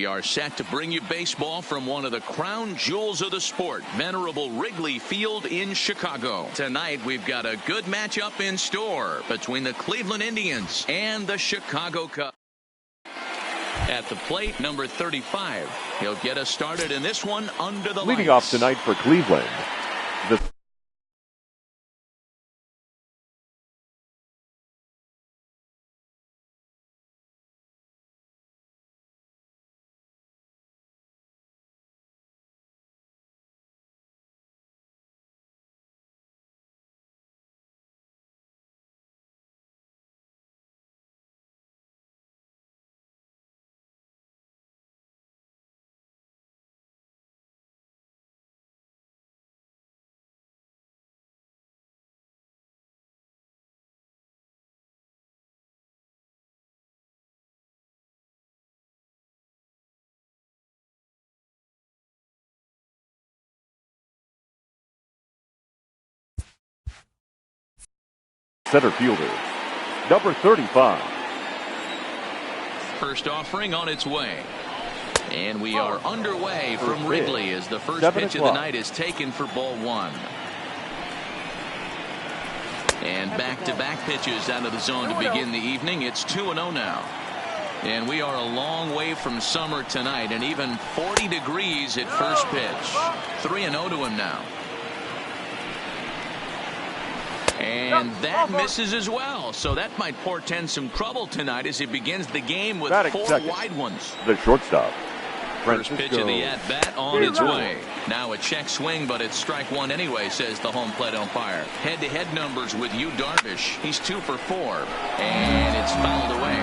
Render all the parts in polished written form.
We are set to bring you baseball from one of the crown jewels of the sport, venerable Wrigley Field in Chicago. Tonight, we've got a good matchup in store between the Cleveland Indians and the Chicago Cubs. At the plate, number 35. He'll get us started in this one under the Leading lights. off tonight for Cleveland, the center fielder, number 35. First offering on its way. And we are underway from Wrigley as the first pitch of the night is taken for ball one. And back-to-back pitches out of the zone to begin the evening. It's 2-0 now. And we are a long way from summer tonight, and even 40 degrees at first pitch. 3-0 to him now. And that misses as well, so that might portend some trouble tonight as he begins the game with four wide ones. The shortstop. First pitch of the at-bat on its way. Now a check swing, but it's strike one anyway, says the home plate umpire. Head-to-head numbers with Yu Darvish. He's 2 for 4, and it's fouled away.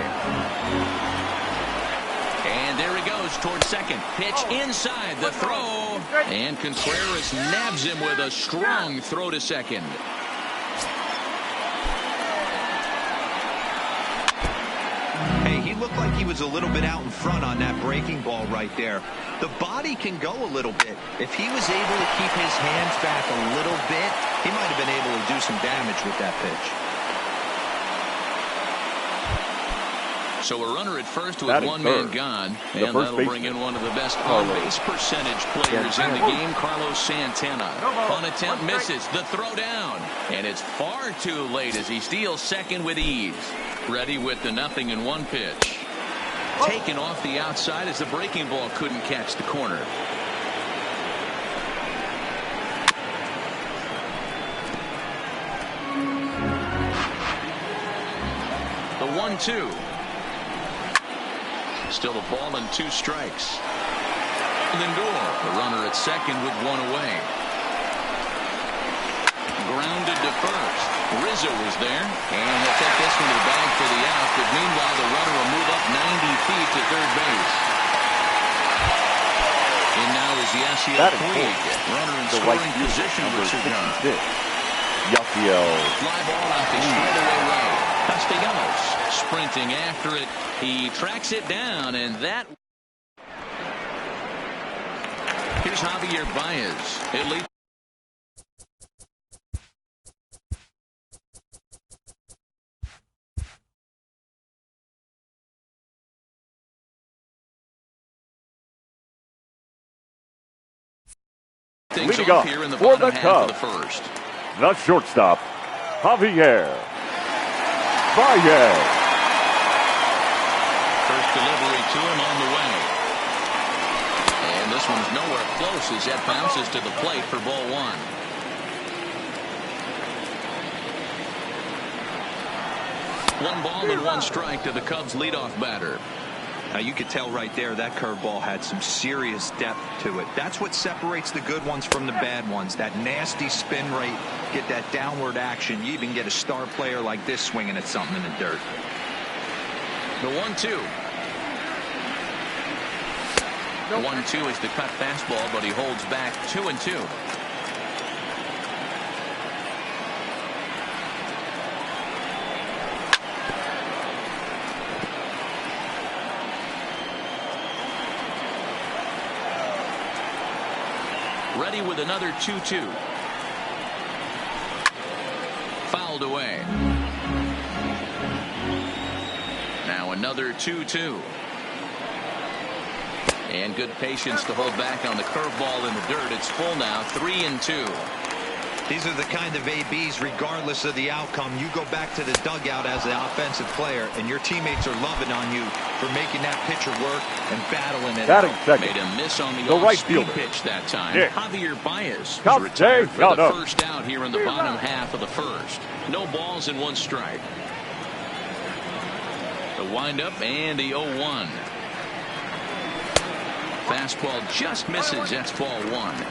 And there he goes towards second. Pitch inside, the throw, and Contreras nabs him with a strong throw to second. Looked like he was a little bit out in front on that breaking ball right there. The body can go a little bit. If he was able to keep his hands back a little bit, he might have been able to do some damage with that pitch. So a runner at first with one man gone, and that'll bring in one of the best on-base percentage players in the game, Carlos Santana. On attempt misses, the throw down, and it's far too late as he steals second with ease. Ready with the 0-1 pitch. Taken off the outside as the breaking ball couldn't catch the corner. The 1-2. Still a ball and 2 strikes. Lindor, the runner at second with 1 away. Grounded to first. Rizzo was there, and he'll take this one to the bag for the out, but meanwhile the runner will move up 90 feet to third base. And now is Yasiel Puig, runner in scoring position with Chicago. Yasiel. Fly ball out to straightaway right. Castellanos sprinting after it. He tracks it down, and that. Here's Javier Baez. It leads. Leading off here in the for the Cubs, the shortstop, Javier Baez. First delivery to him on the way. And this one's nowhere close as that bounces to the plate for ball one. One ball and 1 strike to the Cubs leadoff batter. Now you could tell right there that curveball had some serious depth to it. That's what separates the good ones from the bad ones. That nasty spin rate, get that downward action. You even get a star player like this swinging at something in the dirt. The 1-2. The 1-2 is the cut fastball, but he holds back 2-2. Ready with another 2-2. Fouled away. Now another 2-2. And good patience to hold back on the curveball in the dirt. It's full now, 3-2. These are the kind of ABs, regardless of the outcome. You go back to the dugout as an offensive player, and your teammates are loving on you for making that pitcher work and battling it out. Made a miss on the off-speed pitch that time. Yeah. Javier Baez is retired for the first out here in the bottom half of the first. No balls and 1 strike. The windup and the 0-1. Fastball just misses. That's ball 1.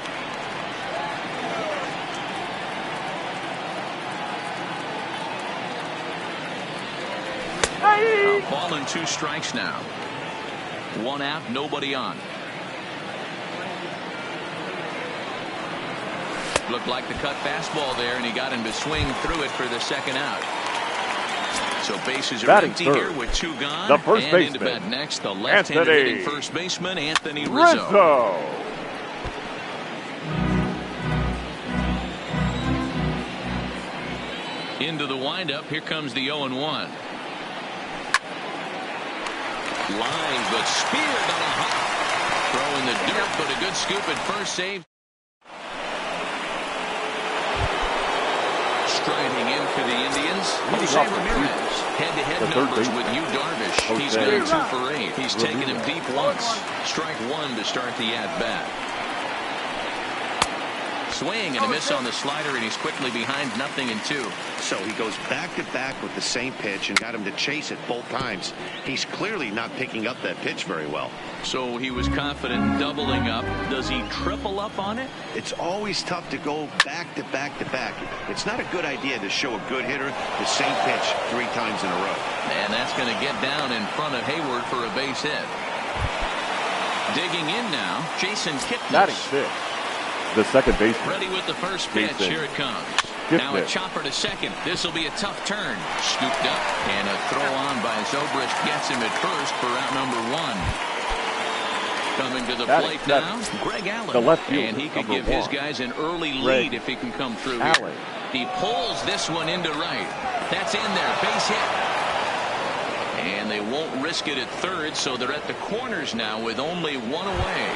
A ball and 2 strikes now. 1 out, nobody on. Looked like the cut fastball there, and he got him to swing through it for the second out. So bases are empty here with 2 gone. The first and into bat next, the left-handed hitting first baseman, Anthony Rizzo. Into the windup. Here comes the 0-1. Line, but speared on a hop. Throw in the dirt, but a good scoop at first, save. Striding in for the Indians, Jose Ramirez. Head-to-head numbers with Yu Darvish. He's gone 2 for 8. He's taken him deep once. Strike 1 to start the at-bat. Swing and a miss on the slider, and he's quickly behind 0-2. So he goes back-to-back with the same pitch and got him to chase it both times. He's clearly not picking up that pitch very well. So he was confident in doubling up. Does he triple up on it? It's always tough to go back-to-back-to-back. It's not a good idea to show a good hitter the same pitch 3 times in a row. And that's going to get down in front of Hayward for a base hit. Digging in now, Jason Kipnis. The second baseman. Ready with the first pitch. Here it comes. Now a chopper to second. This will be a tough turn. Scooped up, and a throw on by Zobrist gets him at first for out number 1. Coming to the plate now, Greg Allen. The left fielder, and he could give his guys an early lead if he can come through here. He pulls this one into right. That's in there. Base hit. And they won't risk it at third, so they're at the corners now with only 1 away.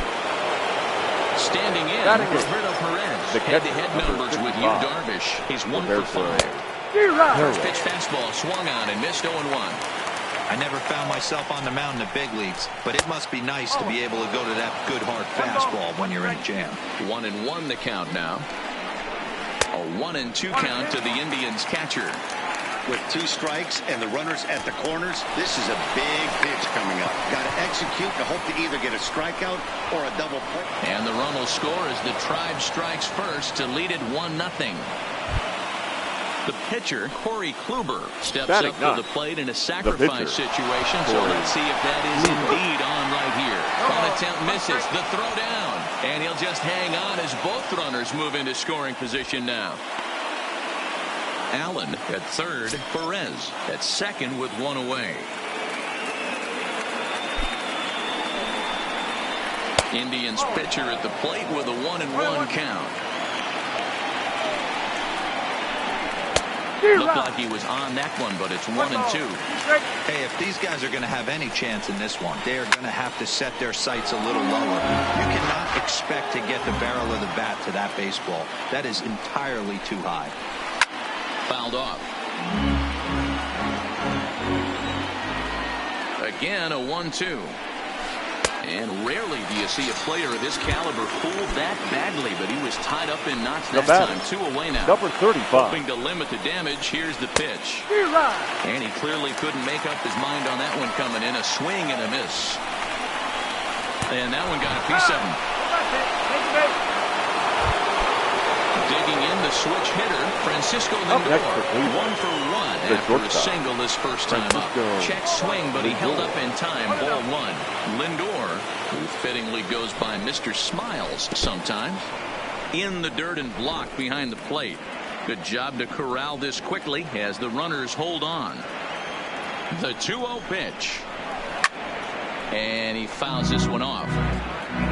Standing in, Roberto Perez. Head-to-head numbers with Yu Darvish. He's 1 for 5. First pitch fastball swung on and missed 0-1. I never found myself on the mound in the big leagues, but it must be nice to be able to go to that good hard fastball when you're in a jam. 1-1 the count now. A 1-2 count to the Indians catcher. With 2 strikes and the runners at the corners, this is a big pitch coming up. Got to execute to hope to either get a strikeout or a double play. And the run will score as the Tribe strikes first to lead it 1-0. The pitcher, Corey Kluber, steps up to the plate in a sacrifice situation. So let's see if that is indeed on right here. On attempt misses. The throw down. And he'll just hang on as both runners move into scoring position now. Allen at third, Perez at second with 1 away. Indians pitcher at the plate with a 1-1 count. Looked like he was on that one, but it's 1-2. Hey, if these guys are going to have any chance in this one, they are going to have to set their sights a little lower. You cannot expect to get the barrel of the bat to that baseball. That is entirely too high. Fouled off. Again, a 1-2. And rarely do you see a player of his caliber fooled that badly, but he was tied up in knots that time. 2 away now. Number 35. Hoping to limit the damage. Here's the pitch. And he clearly couldn't make up his mind on that one coming in. A swing and a miss. And that one got a piece of him. Digging in the switch hitter, Francisco Lindor. 1 for 1 after a single his first time up. Check swing, but he held up in time. Ball 1. Lindor, who fittingly goes by Mr. Smiles sometimes, in the dirt and blocked behind the plate. Good job to corral this quickly as the runners hold on. The 2-0 pitch. And he fouls this one off.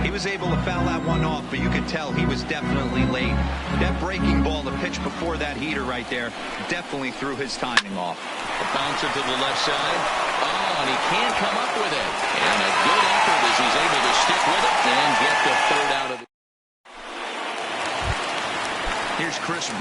He was able to foul that one off, but you could tell he was definitely late. That breaking ball, the pitch before that heater right there, definitely threw his timing off. A bouncer to the left side. Oh, and he can't come up with it. And a good effort as he's able to stick with it and get the third out of it. Here's Chris.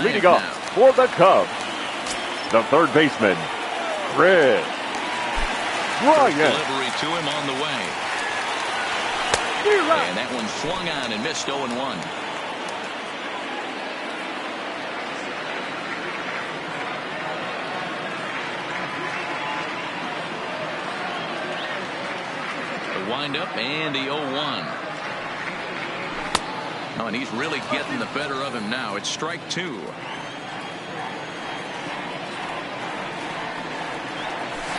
Leading off for the Cubs, the third baseman, Kris Bryant. Delivery to him on the way. And that one swung on and missed 0-1. The windup and the 0-1. Oh, and he's really getting the better of him now. It's strike two.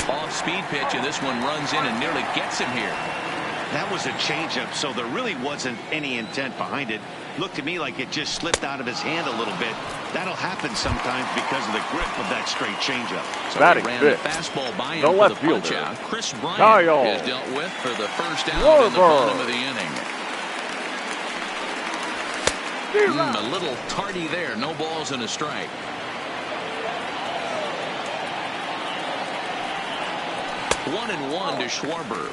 Off-speed pitch, and this one runs in and nearly gets him here. That was a changeup, so there really wasn't any intent behind it. Looked to me like it just slipped out of his hand a little bit. That'll happen sometimes because of the grip of that straight changeup. So he ran the fastball by him for the punch out. Kris Bryant is dealt with for the first out in the bottom of the inning. A little tardy there. No balls and a strike. One and one to Schwarber.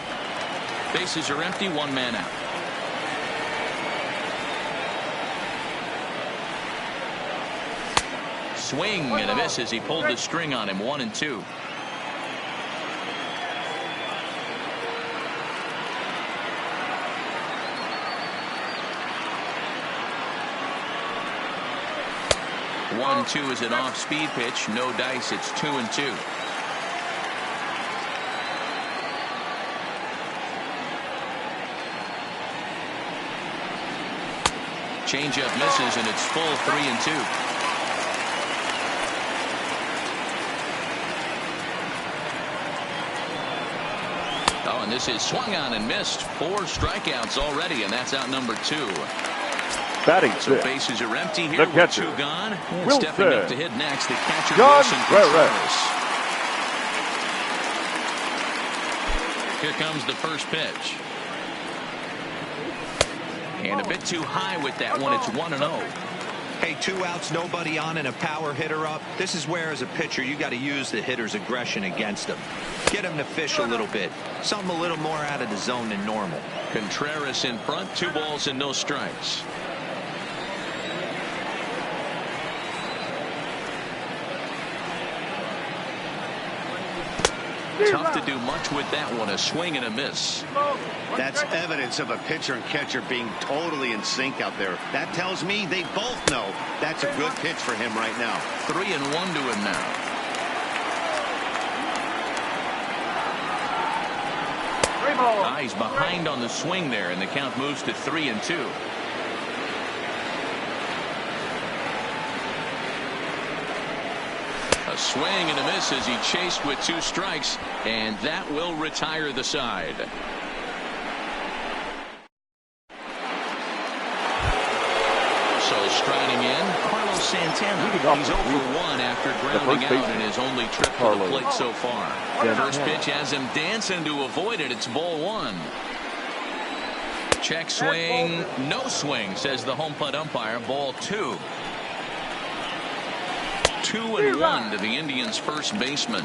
Bases are empty. One man out. Swing and a miss as he pulled the string on him. 1-2. One-two is an off-speed pitch. No dice. It's 2-2. Changeup misses, and it's full 3-2. Oh, and this is swung on and missed. 4 strikeouts already, and that's out number 2. Batting so bases are empty here with 2 gone. And stepping up to hit next, the catcher, Wilson Contreras. Here comes the first pitch. And a bit too high with that one. It's 1-0. Hey, 2 outs, nobody on, and a power hitter up. This is where, as a pitcher, you got to use the hitter's aggression against him. Get him to fish a little bit. Something a little more out of the zone than normal. Contreras in front. 2 balls and no strikes. Tough to do much with that one. A swing and a miss. That's evidence of a pitcher and catcher being totally in sync out there. That tells me they both know that's a good pitch for him right now. 3-1 to him now. He's behind on the swing there, and the count moves to 3-2. A swing and a miss as he chased with 2 strikes, and that will retire the side. So striding in, Carlos Santana. He's 0-for-1 after grounding out in his only trip to the plate so far. The first pitch has him dancing to avoid it. It's ball 1. Check swing, no swing, says the home plate umpire. Ball 2. 2-1 to the Indians' first baseman.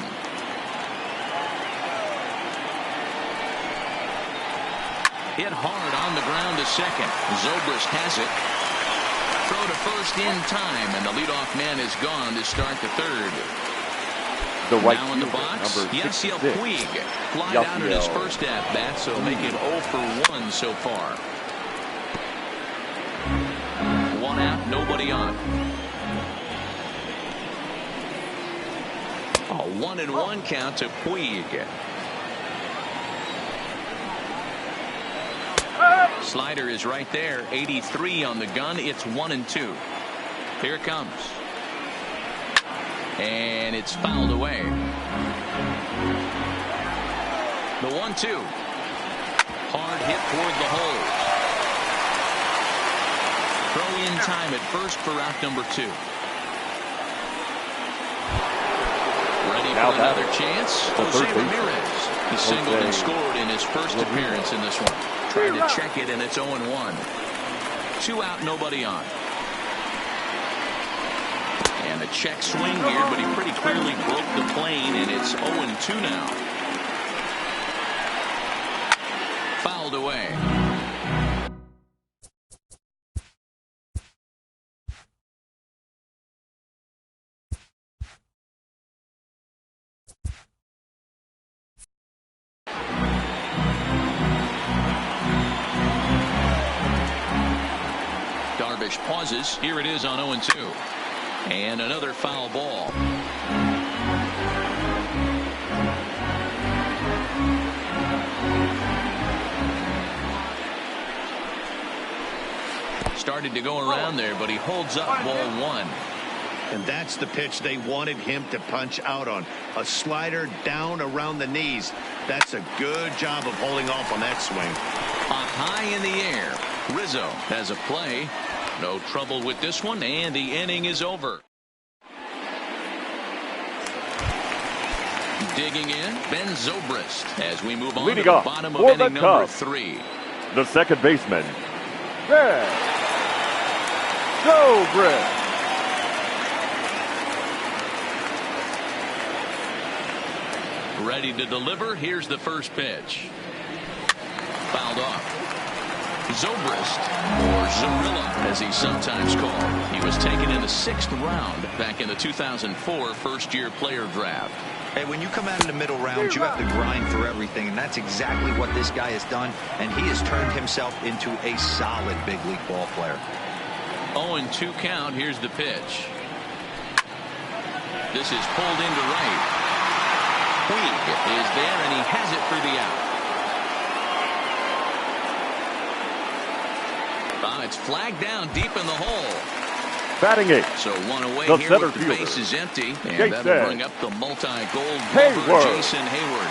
Hit hard on the ground to second. Zobrist has it. Throw to first in time, and the leadoff man is gone to start the third. The right now in the box, Yasiel Puig flied out in his first at-bat, so make it 0 for 1 so far. 1 out, nobody on. A 1-1 count to Puig. Slider is right there, 83 on the gun. It's 1-2. Here it comes. And it's fouled away. The 1-2. Hard hit toward the hole. Throw in time at first for out number 2. Ready for another chance. Jose Ramirez. He singled and scored in his first appearance in this one. Trying to check it, and it's 0-1. 2 out, nobody on. And a check swing here, but he pretty clearly broke the plane, and it's 0-2 now. Fouled away. Darvish pauses. Here it is on 0-2. And another foul ball. Started to go around there, but he holds up ball 1. And that's the pitch they wanted him to punch out on. A slider down around the knees. That's a good job of holding off on that swing. Up high in the air. Rizzo has a play. No trouble with this one, and the inning is over. Digging in, Ben Zobrist as we move on to the bottom of inning number 3. The second baseman, Ben Zobrist. Ready to deliver. Here's the first pitch. Fouled off. Zobrist, or Zorilla, as he's sometimes called. He was taken in the 6th round back in the 2004 first-year player draft. Hey, when you come out in the middle rounds, you have to grind for everything, and that's exactly what this guy has done, and he has turned himself into a solid big league ball player. 0-2 count. Here's the pitch. This is pulled into right. Puig is there, and he has it for the out. It's flagged down deep in the hole. Batting it. So 1 away the here with the fielder. base is empty. And Jason that'll bring up the multi-gold glove, Jason Heyward.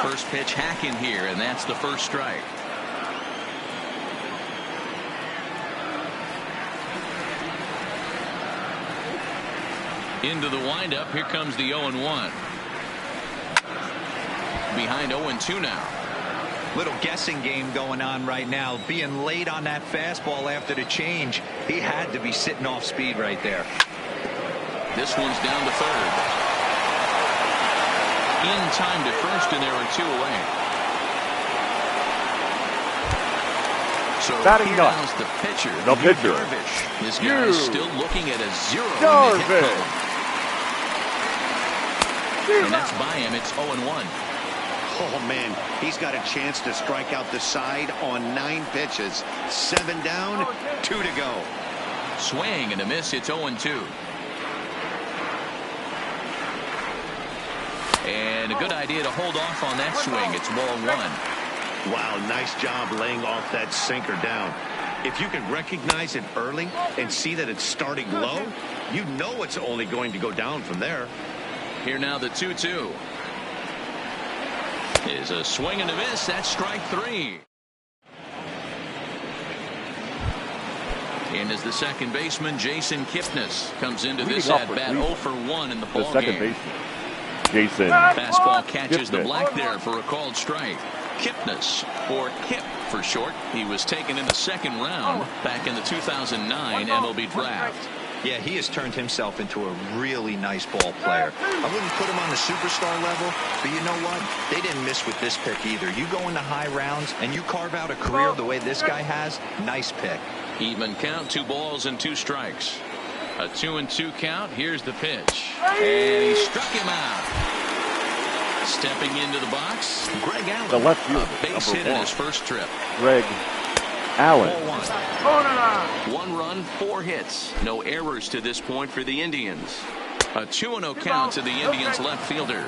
First pitch hacking here, and that's the first strike. Into the windup. Here comes the 0-1. Behind 0-2 now. Little guessing game going on right now. Being late on that fastball after the change. He had to be sitting off speed right there. This one's down to third. In time to first, and there are 2 away. So batting now's the pitcher. Darvish. This guy is still looking at a 0 in the hit code. And that's by him. It's 0-1. Oh, man, he's got a chance to strike out the side on 9 pitches. 7 down, 2 to go. Swing and a miss. It's 0-2. And a good idea to hold off on that swing. It's ball 1. Wow, nice job laying off that sinker down. If you can recognize it early and see that it's starting low, you know it's only going to go down from there. Here now the 2-2. Is a swing and a miss. That's strike 3. And as the second baseman, Jason Kipnis comes into this at bat 0 for 1 in the ball second game. baseman, Jason. Fastball catches the black there for a called strike. Kipnis, or Kip for short. He was taken in the 2nd round back in the 2009 MLB draft. Yeah, he has turned himself into a really nice ball player. I wouldn't put him on the superstar level, but you know what? They didn't miss with this pick either. You go into high rounds and you carve out a career the way this guy has, nice pick. Even count, 2 balls and 2 strikes. A 2-2 count. Here's the pitch. And he struck him out. Stepping into the box, Greg Allen. The left fielder, a base hit in his first trip. Greg Allen. 1 run, 4 hits. No errors to this point for the Indians. A 2-0 count to the Indians left fielder.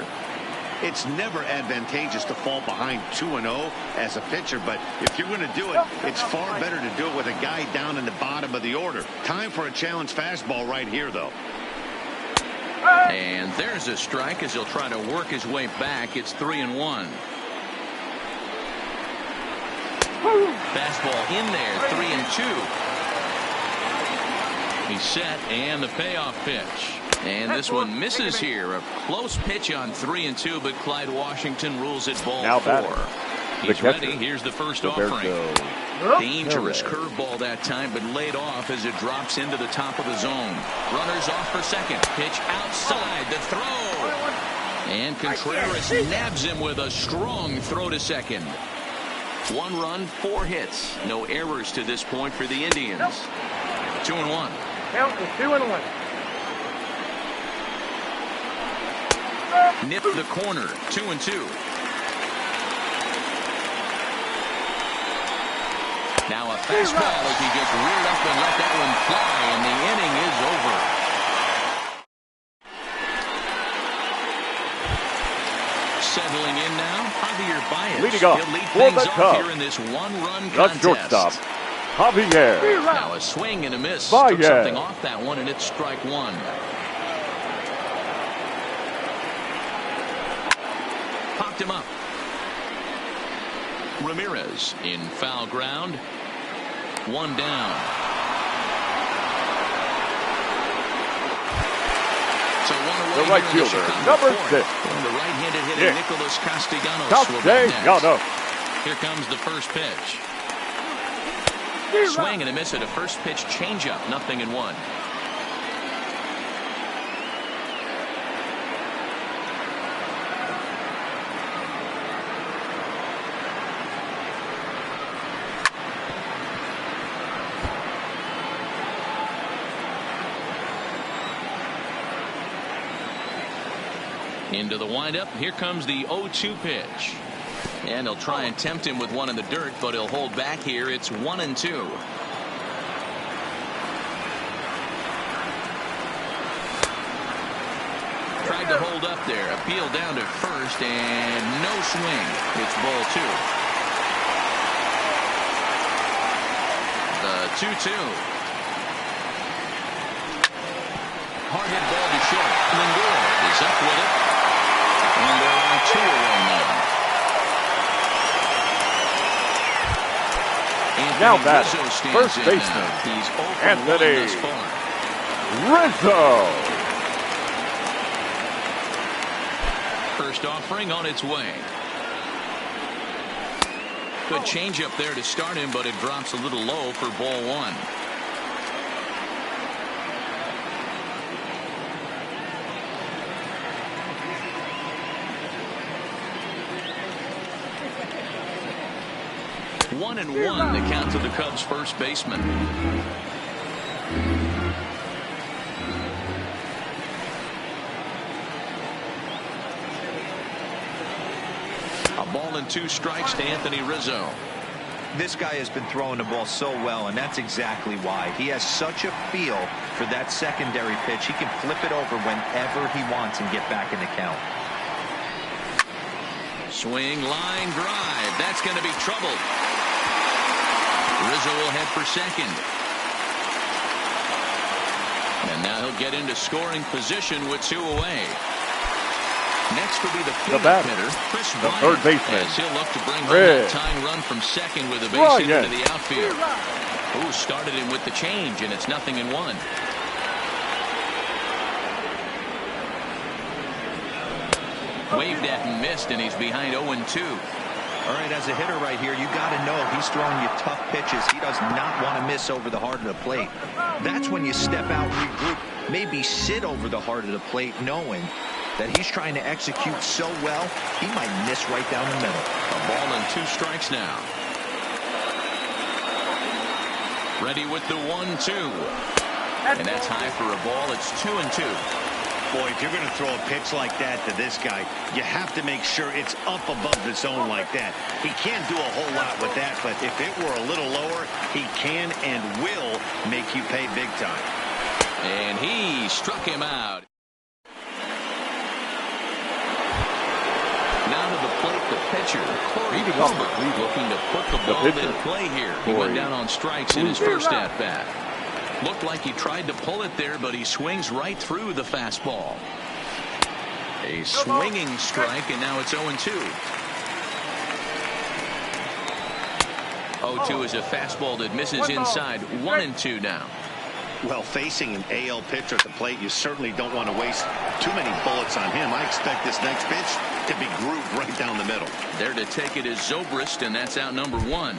It's never advantageous to fall behind 2-0 as a pitcher, but if you're going to do it, it's far better to do it with a guy down in the bottom of the order. Time for a challenge fastball right here, though. And there's a strike as he'll try to work his way back. It's 3-1. Fastball in there, 3-2. He's set, and the payoff pitch. And this one misses here. A close pitch on 3-2, but Clyde Washington rules it ball 4. He's ready. Here's the first offering. Dangerous curveball that time, but laid off as it drops into the top of the zone. Runners off for second. Pitch outside. The throw. And Contreras nabs him with a strong throw to second. 1 run, 4 hits. No errors to this point for the Indians. 2-1. Count is 2-1. Nip the corner. 2-2. Now a fastball as he gets reared up and let that one fly, and the inning is over. Settling in now, Javier Baez. Leading off He'll lead for things the off Cubs. here in this 1-run The contest. shortstop, Javier. Now a swing and a miss. Baez. Took something off that one, and it's strike 1. Popped him up. Ramirez in foul ground. 1 down. So 1 away. The right here in fielder, Chicago number fourth. 6. And the right-handed hitter, Nicholas Castellanos. will bat Castellanos. next. Here comes the first pitch. Swing and a miss at a first pitch changeup. 0-1. Into the windup. Here comes the 0-2 pitch. And he'll try and tempt him with one in the dirt, but he'll hold back here. It's 1-2. Tried to hold up there. Appeal down to first, and no swing. It's ball 2. The 2-2. Hard hit ball to short. Lindor is up with it. And they're on 2 away now. Now batting, first baseman, He's Anthony thus far. Rizzo. First offering on its way. Good changeup there to start him, but it drops a little low for ball 1. One and 1 the count to the Cubs first baseman. A ball and 2 strikes to Anthony Rizzo. This guy has been throwing the ball so well, and that's exactly why. He has such a feel for that secondary pitch. He can flip it over whenever he wants and get back in the count. Swing, line drive. That's going to be trouble. Rizzo will head for second. And now he'll get into scoring position with 2 away. Next will be the cleanup hitter, Chris the Bryant, third baseman, as he'll look to bring home that tying run from second with a base hit into the outfield. Ooh, started him with the change, and it's 0-1. Waved at and missed, and he's behind 0-2. All right, as a hitter right here, you got to know he's throwing you tough pitches. He does not want to miss over the heart of the plate. That's when you step out, regroup, maybe sit over the heart of the plate, knowing that he's trying to execute so well, he might miss right down the middle. A ball and 2 strikes now. Ready with the 1-2. And that's high for a ball. It's 2-2. Boy, if you're going to throw a pitch like that to this guy, you have to make sure it's up above the zone like that. He can't do a whole lot with that, but if it were a little lower, he can and will make you pay big time. And he struck him out. Now to the plate, the pitcher, Corey Kluber, looking to put the ball in play here. He went down on strikes in his first at-bat. Looked like he tried to pull it there, but he swings right through the fastball. A swinging strike, and now it's 0-2. 0-2 is a fastball that misses inside. 1-2 now. Well, facing an AL pitcher at the plate, you certainly don't want to waste too many bullets on him. I expect this next pitch to be grooved right down the middle. There to take it is Zobrist, and that's out number 1.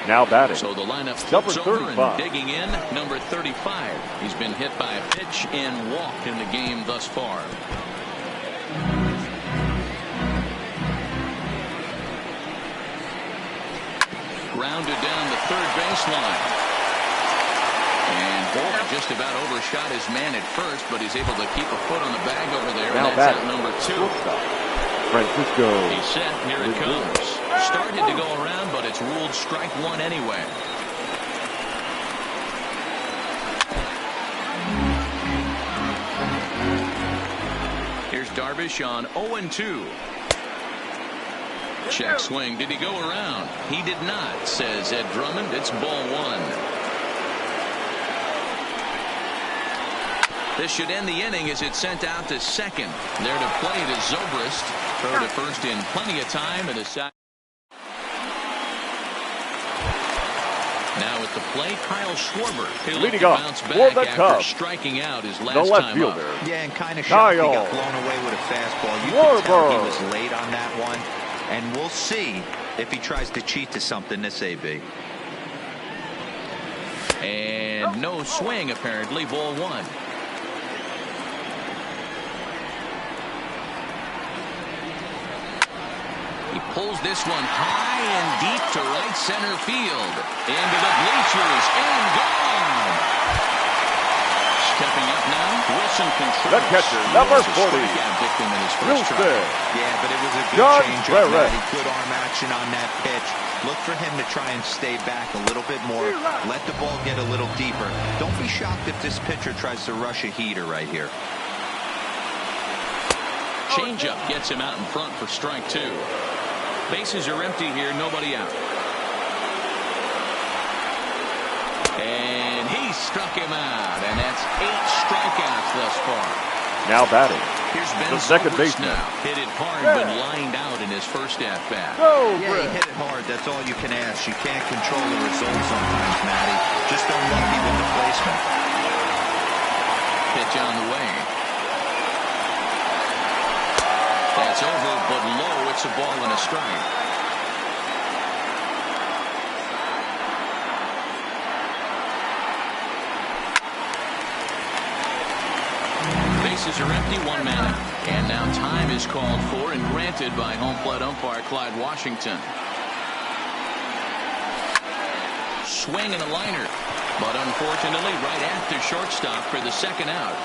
Now batting. So the lineup flips over and digging in, number 35. He's been hit by a pitch and walked in the game thus far. Grounded down the third baseline. And Boyd just about overshot his man at first, but he's able to keep a foot on the bag over there. Now and that's out number 2. Francisco. He's set. Here it comes. Started to go around, but it's ruled strike 1 anyway. Here's Darvish on 0-2. Check swing. Did he go around? He did not, says Ed Drummond. It's ball 1. This should end the inning as it's sent out to second. There to play it is Zobrist. Throw to first in plenty of time and a sack. Now at the plate, Kyle Schwarber. He'll leading look off to bounce for back the after Cubs. striking out his The last left time fielder. up. Yeah, and kind of shocked he got blown away with a fastball. You can tell he was late on that one. And we'll see if he tries to cheat to something this AB. And no swing apparently. Ball 1. He pulls this one high and deep to right center field. Into the bleachers and gone. Stepping up now, Wilson Contreras. The catcher, number 40. Victim in his first try. Yeah, but it was a good John change-up, Matty. Good arm action on that pitch. Look for him to try and stay back a little bit more. Let the ball get a little deeper. Don't be shocked if this pitcher tries to rush a heater right here. Changeup gets him out in front for strike 2. Bases are empty here, nobody out. And he struck him out, and that's 8 strikeouts thus far. Now batting. Here's Ben the second baseman. Now. Hit it hard, but lined out in his first at-bat. Yeah, he hit it hard. That's all you can ask. You can't control the result sometimes, Matty. Just unlucky with the placement. Pitch on the way. That's over, but low. It's a ball and a strike. Bases are empty, 1 man out. And now time is called for and granted by home plate umpire Clyde Washington. Swing and a liner, but unfortunately right after shortstop for the second out.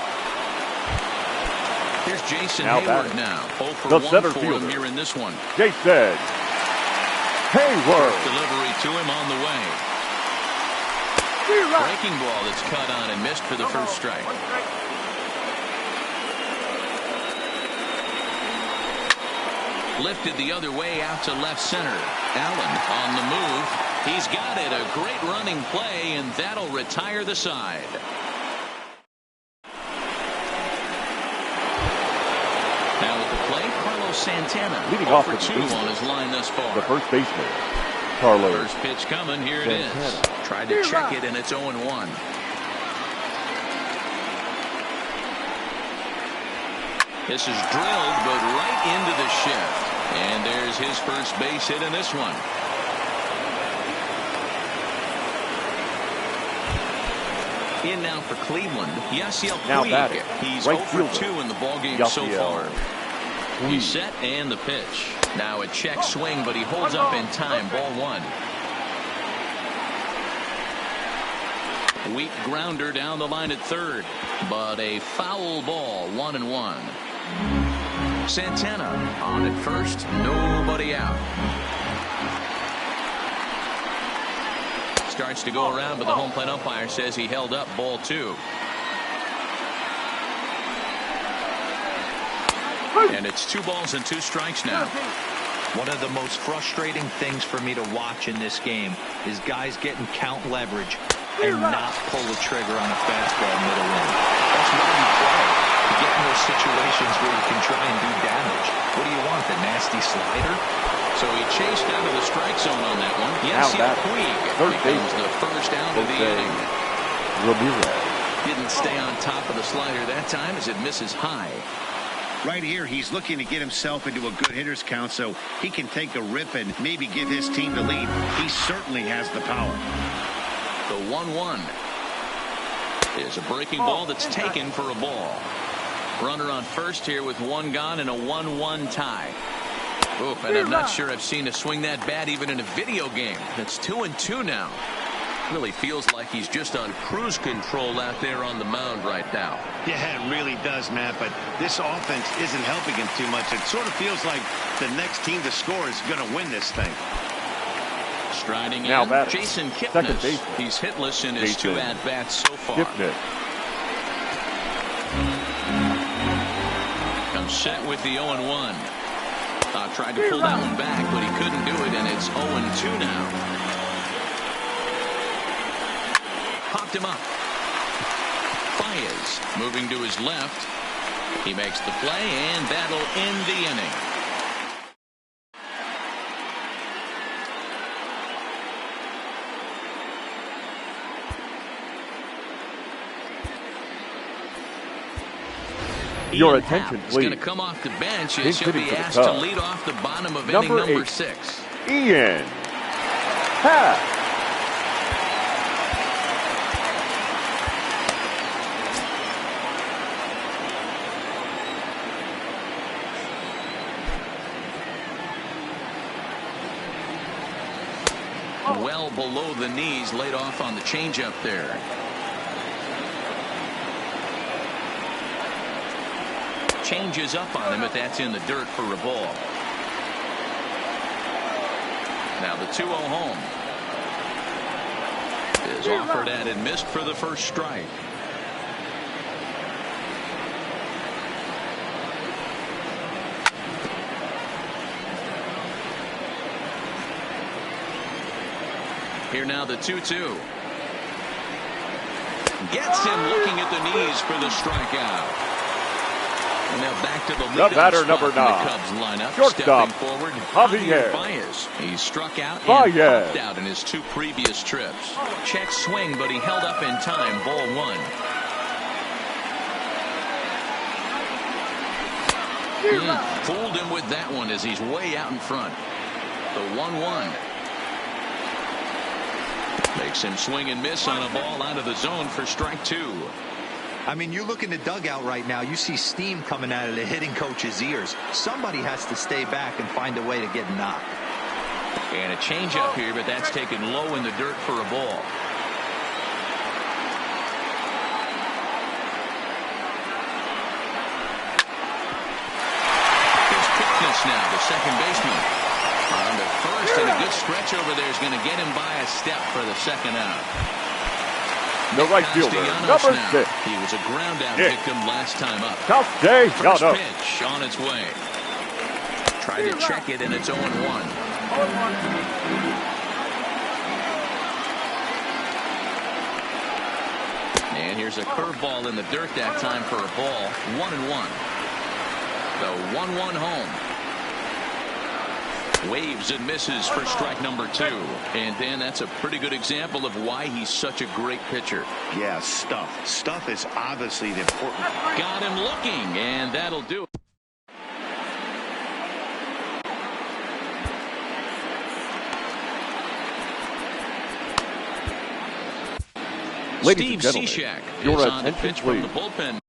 Here's Jason Hayward now. 0 for 1 for him here in this one. Jason Hayward. Delivery to him on the way. Breaking ball that's cut on and missed for the first strike. Lifted the other way out to left center. Allen on the move. He's got it. A great running play, and that'll retire the side. Now at the plate, Carlos Santana. Leading off for 2 on his line thus far. The first baseman, Carlos. First pitch coming. Here it is. Tried to check it, and it's 0-1. This is drilled, but right into the shift. And there's his first base hit in this one. In now for Cleveland, Yasiel Puig. He's 0 for 2 in the ballgame so far. He's set and the pitch. Now a check swing, but he holds up in time. Ball 1. Weak grounder down the line at third, but a foul ball, 1-1. Santana on at first, nobody out. Starts to go around, but the home plate umpire says he held up, ball 2. And it's 2 balls and 2 strikes now. One of the most frustrating things for me to watch in this game is guys getting count leverage and not pull the trigger on a fastball middle in. That's why you play, to get in those situations where you can try and do damage. What do you want, the nasty slider? So he chased out of the strike zone on that one. Yasiel Puig becomes the first out of the inning. Ramirez Didn't stay on top of the slider that time as it misses high. Right here, he's looking to get himself into a good hitter's count so he can take a rip and maybe give his team the lead. He certainly has the power. The 1-1 is a breaking ball that's taken for a ball. Runner on first here with 1 gone and a 1-1 tie. Oof, and I'm not sure I've seen a swing that bad even in a video game. It's 2-2 now. Really feels like he's just on cruise control out there on the mound right now. Yeah, it really does, Matt, but this offense isn't helping him too much. It sort of feels like the next team to score is going to win this thing. Striding now in, Jason Kipnis. He's hitless in his 2 at-bats so far. Comes set with the 0-1. Tried to pull that one back, but he couldn't do it, and it's 0-2 now. Popped him up. Baez moving to his left. He makes the play, and that'll end the inning. Your attention, please. He's going to come off the bench as he'll be asked to lead off the bottom of inning number 6. Ian Happ. Well below the knees, laid off on the changeup there. Changes up on him, but that's in the dirt for a ball. Now the 2-0 home is offered at and missed for the first strike. Here now the 2-2. Gets him looking at the knees for the strikeout. And now back to the lead. The batter, number 9. The Cubs lineup. Shortstop, Stepping forward, Javier Baez. He's struck out and popped out in his 2 previous trips. Check swing, but he held up in time. Ball 1. Fooled him with that one as he's way out in front. The 1-1. Makes him swing and miss on a ball out of the zone for strike 2. I mean, you look in the dugout right now, you see steam coming out of the hitting coach's ears. Somebody has to stay back and find a way to get knocked. And a changeup here, but that's taken low in the dirt for a ball. Here's Kipnis now, the second baseman. On to first, and a good stretch over there is going to get him by a step for the second out. The right fielder, number 6. He was a ground out victim last time up. First pitch on its way. Try to check it, and it's 0-1. And here's a curveball in the dirt that time for a ball. 1-1. The 1-1 home. Waves and misses for strike number 2. And Dan, that's a pretty good example of why he's such a great pitcher. Yeah, stuff. Stuff is obviously the important. Got him looking, and that'll do it. Ladies Steve and gentlemen, Cishek your is on the attention, pitch from the please. bullpen.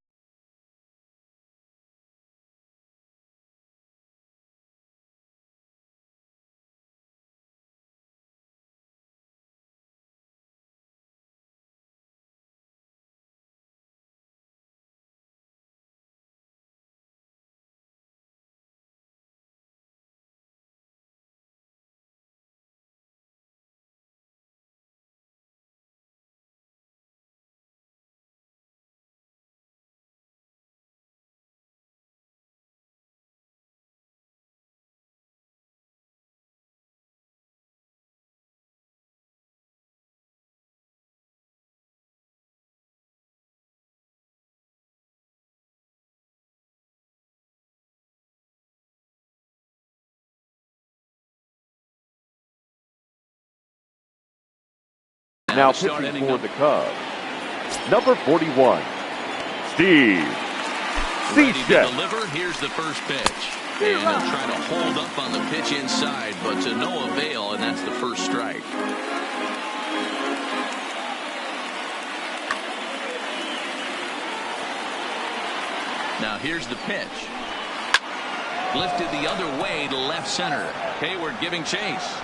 Now pitching for the Cubs, number 41, Steve Cishek. Deliver. Here's the first pitch. And they'll try to hold up on the pitch inside, but to no avail, and that's the first strike. Now here's the pitch. Lifted the other way to left center. Hayward giving chase.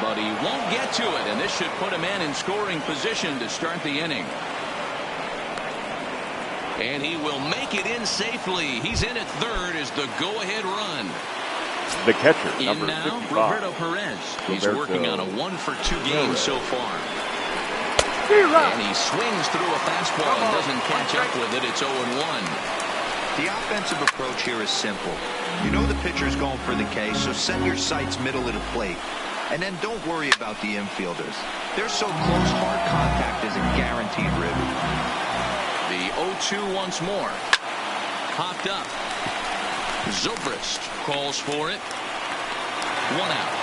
But he won't get to it, and this should put him in scoring position to start the inning. And he will make it in safely. He's in at third as the go-ahead run. The catcher, in number now, 55. Roberto Perez. He's working on a 1-for-2 game so far. And he swings through a fastball and doesn't catch up with it. It's 0-1. The offensive approach here is simple. You know the pitcher's going for the K, so set your sights middle of the plate. And then don't worry about the infielders. They're so close, hard contact is a guaranteed rib. The 0-2 once more. Popped up. Zobrist calls for it. 1 out.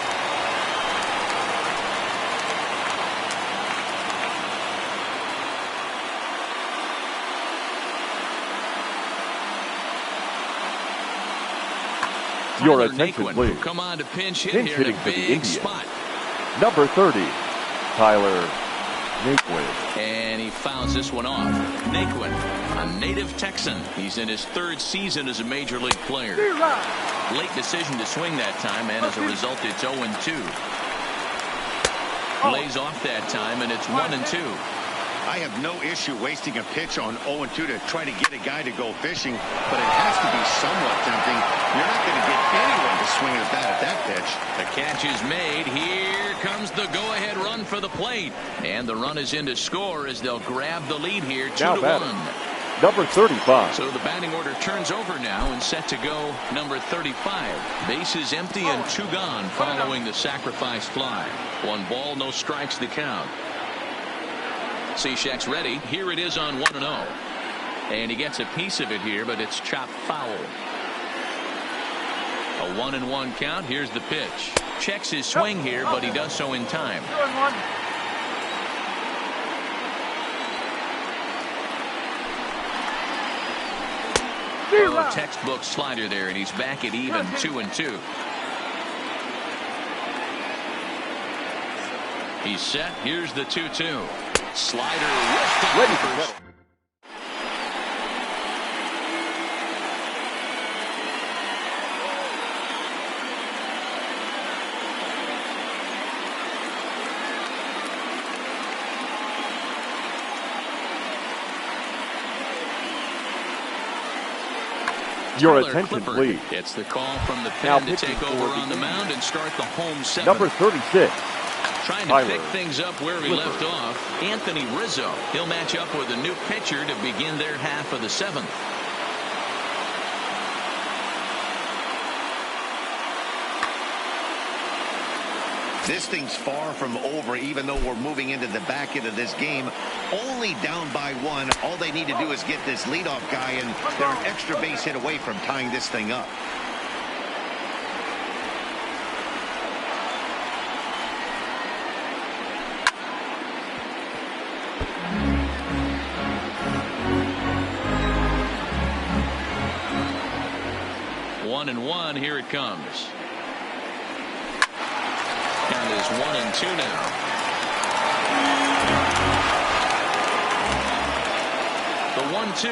Your attention, please. Come on to pinch hit here in a big spot. Number 30, Tyler Naquin. And he fouls this one off. Naquin, a native Texan. He's in his 3rd season as a major league player. Late decision to swing that time, and as a result, it's 0-2. Lays off that time, and it's 1-2. I have no issue wasting a pitch on 0-2 to try to get a guy to go fishing, but it has to be somewhat tempting. You're not going to get anyone to swing at that pitch. The catch is made. Here comes the go-ahead run for the plate. And the run is in to score as they'll grab the lead here, 2-1. Number 35. So the batting order turns over now and set to go number 35. Bases empty and 2 gone following the sacrifice fly. 1 ball, no strikes the count. Cishek's ready. Here it is on 1-0. And he gets a piece of it here, but it's chopped foul. A 1-1 count. Here's the pitch. Checks his swing here, but he does so in time. 2-1. Oh, textbook slider there, and he's back at even 2-2. He's set. Here's the 2-2. Slider Ready for first. Your attention, please. It's the call from the pen to take over on the mound and start the home 7th. Number 36. Trying to pick things up where he left off. Anthony Rizzo. He'll match up with a new pitcher to begin their half of the 7th. This thing's far from over, even though we're moving into the back end of this game. Only down by 1. All they need to do is get this leadoff guy, and they're an extra base hit away from tying this thing up. One and one, here it comes. Count is 1-2 now. The 1-2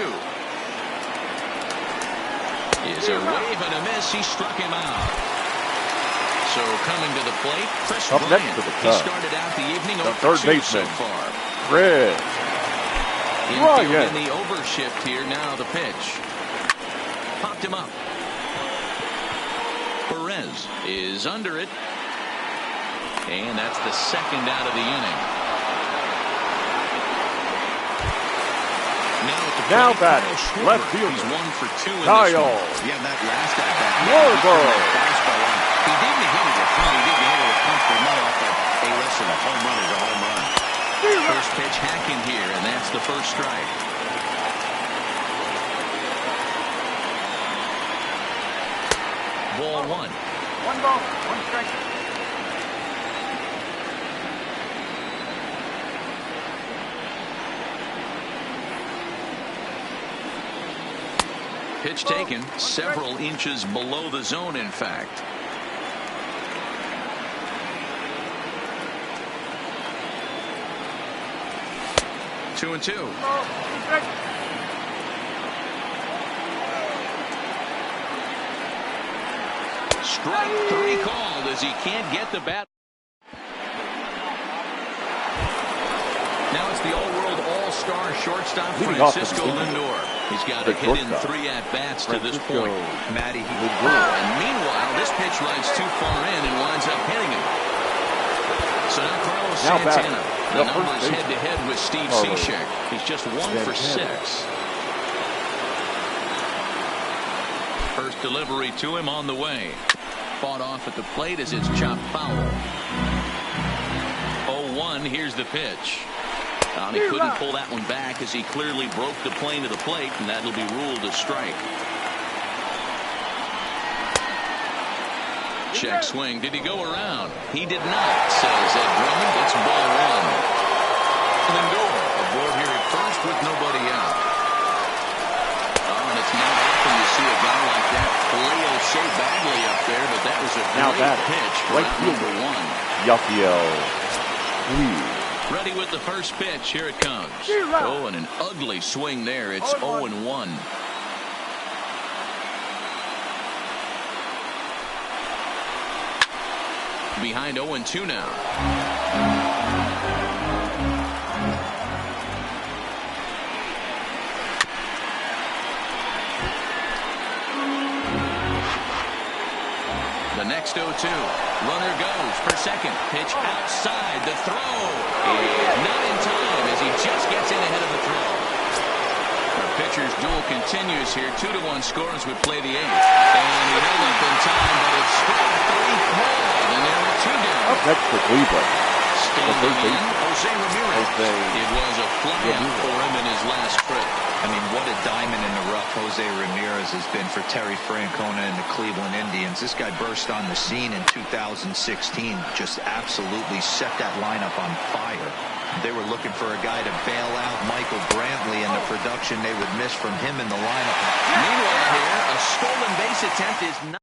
is a wave and a miss. He struck him out. So coming to the plate, Chris Up Bryant. next to the He Cubs, started out the evening the 0 third for 2 baseman, so far. Chris Infield in the overshift here. Now the pitch. Popped him up. Perez is under it. And that's the 2nd out of the inning. Now batting, left fielder. He's 1 for 2 in Kyle. this one. Yeah, that last at bat. Schwarber. He didn't hit it a ton. He didn't hit it a punch for enough. But hey, listen, a home run is a home run. First pitch hacking here, and that's the first strike. Ball 1. 1 ball, 1 strike. Pitch taken several inches below the zone, in fact. Two and two. Strike three called as he can't get the bat. Now it's the all-world all-star shortstop Francisco Lindor. He's got a hit in 3 at-bats to this point. Matty. And meanwhile, this pitch rides too far in and winds up hitting him. So now Carlos Santana. The numbers head-to-head with Steve Cishek. He's just 1 for 6. First delivery to him on the way. Fought off at the plate as it's chopped foul. 0-1, here's the pitch. And he couldn't pull that one back as he clearly broke the plane to the plate, and that'll be ruled a strike. Check swing. Did he go around? He did not, says Ed Drummond. It's ball 1. Lindor aboard here at first with nobody out. Oh, and it's not often you see a guy like that flail so badly up there, but that was a great pitch for out number 1. Yasiel Puig. Ready with the first pitch. Here it comes. Oh, and an ugly swing there. It's 0-1. Behind 0-2 now. The next 0-2. Runner goes for second. Pitch outside. The throw. Not in time as he just gets in ahead of the throw. Our pitcher's duel continues here. 2-1 score as we play the 8th. And he held up in time, but it's strike 3 called. And there are 2 down. Up next for Cleveland. Standing in, Jose Ramirez. It was a fly-out for him in his last trip. I mean, what a diamond in the rough Jose Ramirez has been for Terry Francona and the Cleveland Indians. This guy burst on the scene in 2016, just absolutely set that lineup on fire. They were looking for a guy to bail out Michael Brantley, and the production they would miss from him in the lineup. Meanwhile here, a stolen base attempt is not.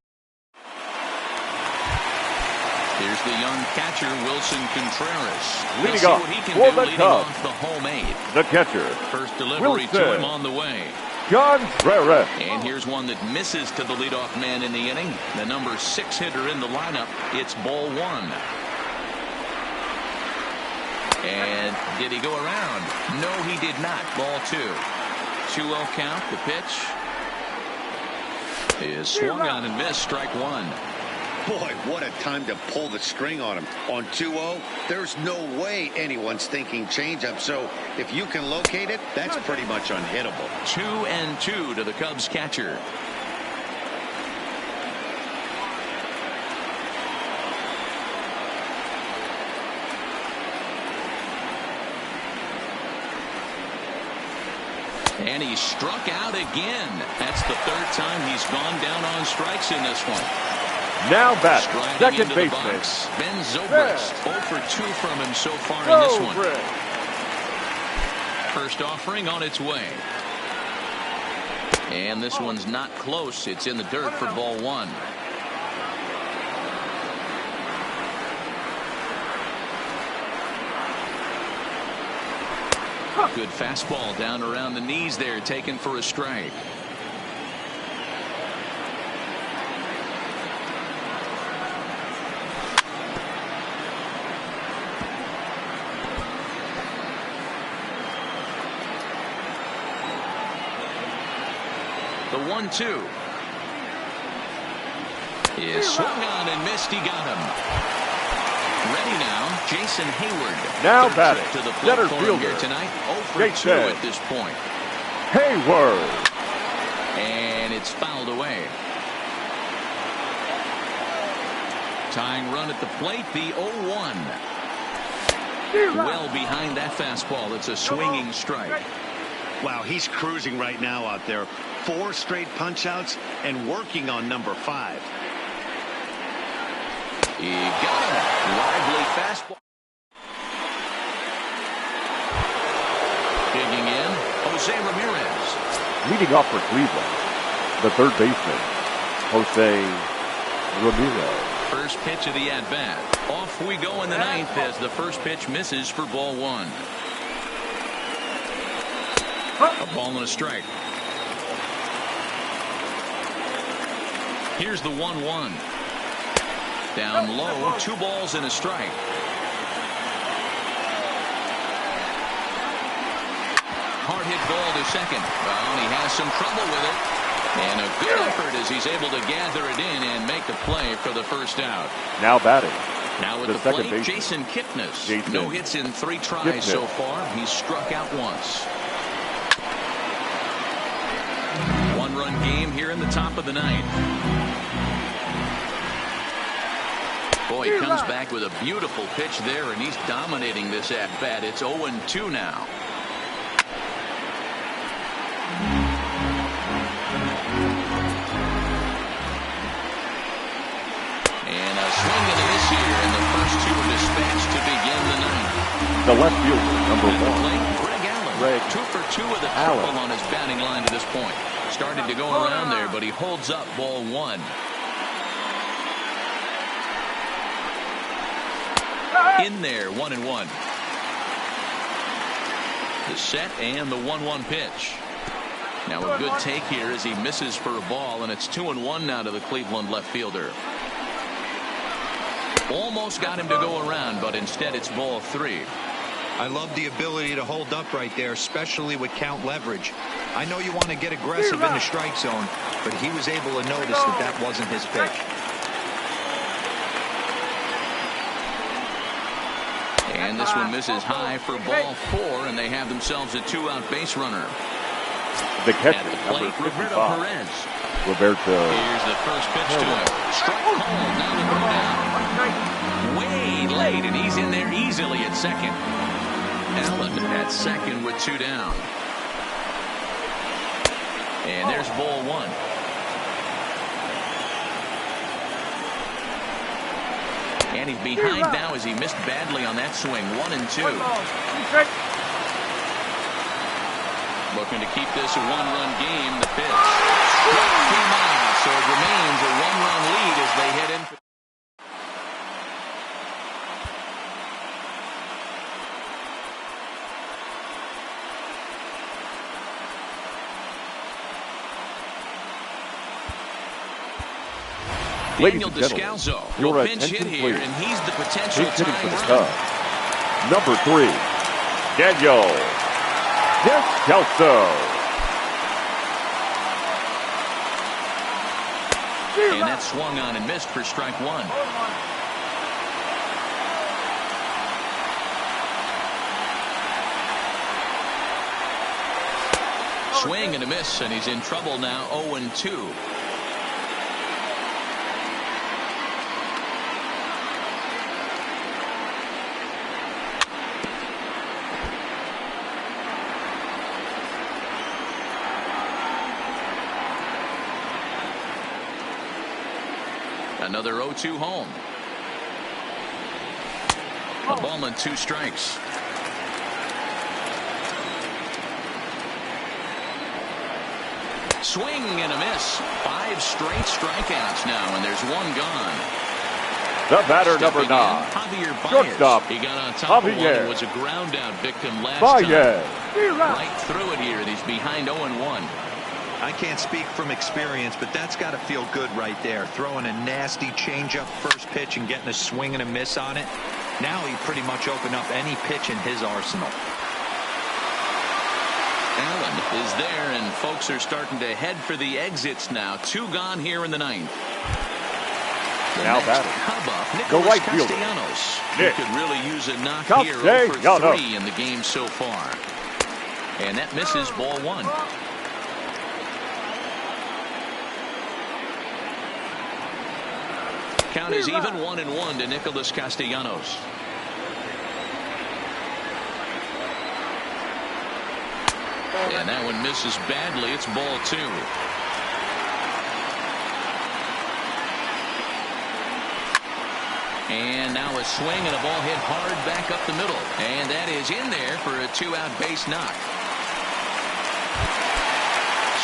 Here's the young catcher, Wilson Contreras. Leading off for the Cubs, the home 8th. the catcher, First delivery to him on the way. Contreras. And here's one that misses to the leadoff man in the inning. The number 6 hitter in the lineup. It's ball 1. And did he go around? No, he did not. Ball 2. 2-0 count. The pitch is swung on and missed. Strike 1. Boy, what a time to pull the string on him. On 2-0, there's no way anyone's thinking changeup. So if you can locate it, that's pretty much unhittable. 2-2 to the Cubs catcher. And he struck out again. That's the 3rd time he's gone down on strikes in this one. Now back, second baseman, Ben Zobrist. 0 for 2 from him so far in this one. First offering on its way. And this one's not close. It's in the dirt for ball 1. Good fastball down around the knees there, taken for a strike. The 1-2 is swung on and missed. He got him. Ready now, Jason Hayward. Now batting to the center fielder fielder tonight. 0 for 2 at this point. Hayward. And it's fouled away. Tying run at the plate, the 0-1. Well behind that fastball. It's a swinging strike. Wow, he's cruising right now out there. 4 straight punch-outs and working on number 5. He got him. Lively fastball. Digging in, Jose Ramirez. Leading off for Cleveland, the third baseman, Jose Ramirez. First pitch of the at-bat. Off we go in the ninth as the first pitch misses for ball one. A ball and a strike. Here's the 1-1. Down low, 2 balls and a strike. Hard hit ball to second. Well, he has some trouble with it. And a good effort as he's able to gather it in and make the play for the first out. Now batting. Now at the plate, Jason Kipnis. No hits in 3 tries so far. He's struck out once. 1-run game here in the top of the ninth. Boy, he comes back with a beautiful pitch there, and he's dominating this at-bat. It's 0-2 now. And a swing and a miss here, and the first 2 are dispatched to begin the ninth. The left fielder, number 1. Greg Allen. 2 for 2 with a triple on his batting line to this point. Started to go around there, but he holds up ball 1. In there, 1-1. The set and the 1-1 pitch. Now a good take here as he misses for a ball, and it's 2-1 now to the Cleveland left fielder. Almost got him to go around, but instead it's ball 3. I love the ability to hold up right there, especially with count leverage. I know you want to get aggressive in the strike zone, but he was able to notice that that wasn't his pitch. And this one misses high for ball 4, and they have themselves a 2-out base runner. The catcher, at the plate, Roberto Perez. Roberto. Here's the first pitch to him. Strike called. Now the throw down. Way late, and he's in there easily at second. Allen at second with 2 down. And there's ball 1. And he's behind now as he missed badly on that swing. 1-2. Looking to keep this a 1-run game. The pitch. Came out, so it remains a 1-run lead as they head in. Daniel Descalso will pinch hit here, and he's the potential tying run. Number 3, Daniel Descalso. And that swung on and missed for strike 1. Swing and a miss, and he's in trouble now. 0-2. Another 0-2 home. A ball and 2 strikes. Swing and a miss. 5 straight strikeouts now, and there's 1 gone. The batter, number 9. Javier Shortstop. He got on top of one and was a ground out victim last time. Right through it here, and he's behind 0-1. I can't speak from experience, but that's got to feel good right there. Throwing a nasty changeup first pitch and getting a swing and a miss on it. Now he pretty much opened up any pitch in his arsenal. Allen is there, and folks are starting to head for the exits now. 2 gone here in the ninth. Now batting. The right Castellanos. He could really use a knock here. 0 for 3 in the game so far. And that misses ball 1. Count is even 1-1 to Nicholas Castellanos. And that one misses badly. It's ball 2. And now a swing and a ball hit hard back up the middle. And that is in there for a 2-out base knock.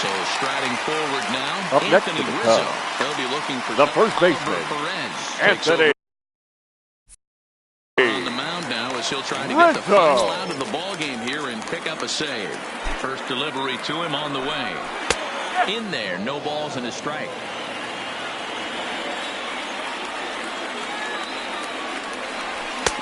So striding forward now, Up next Anthony to the Rizzo. Cubs, They'll be looking for the first baseman, Anthony on the mound now as he'll try to get the final out of the ball game here and pick up a save. First delivery to him on the way. In there, no balls and a strike.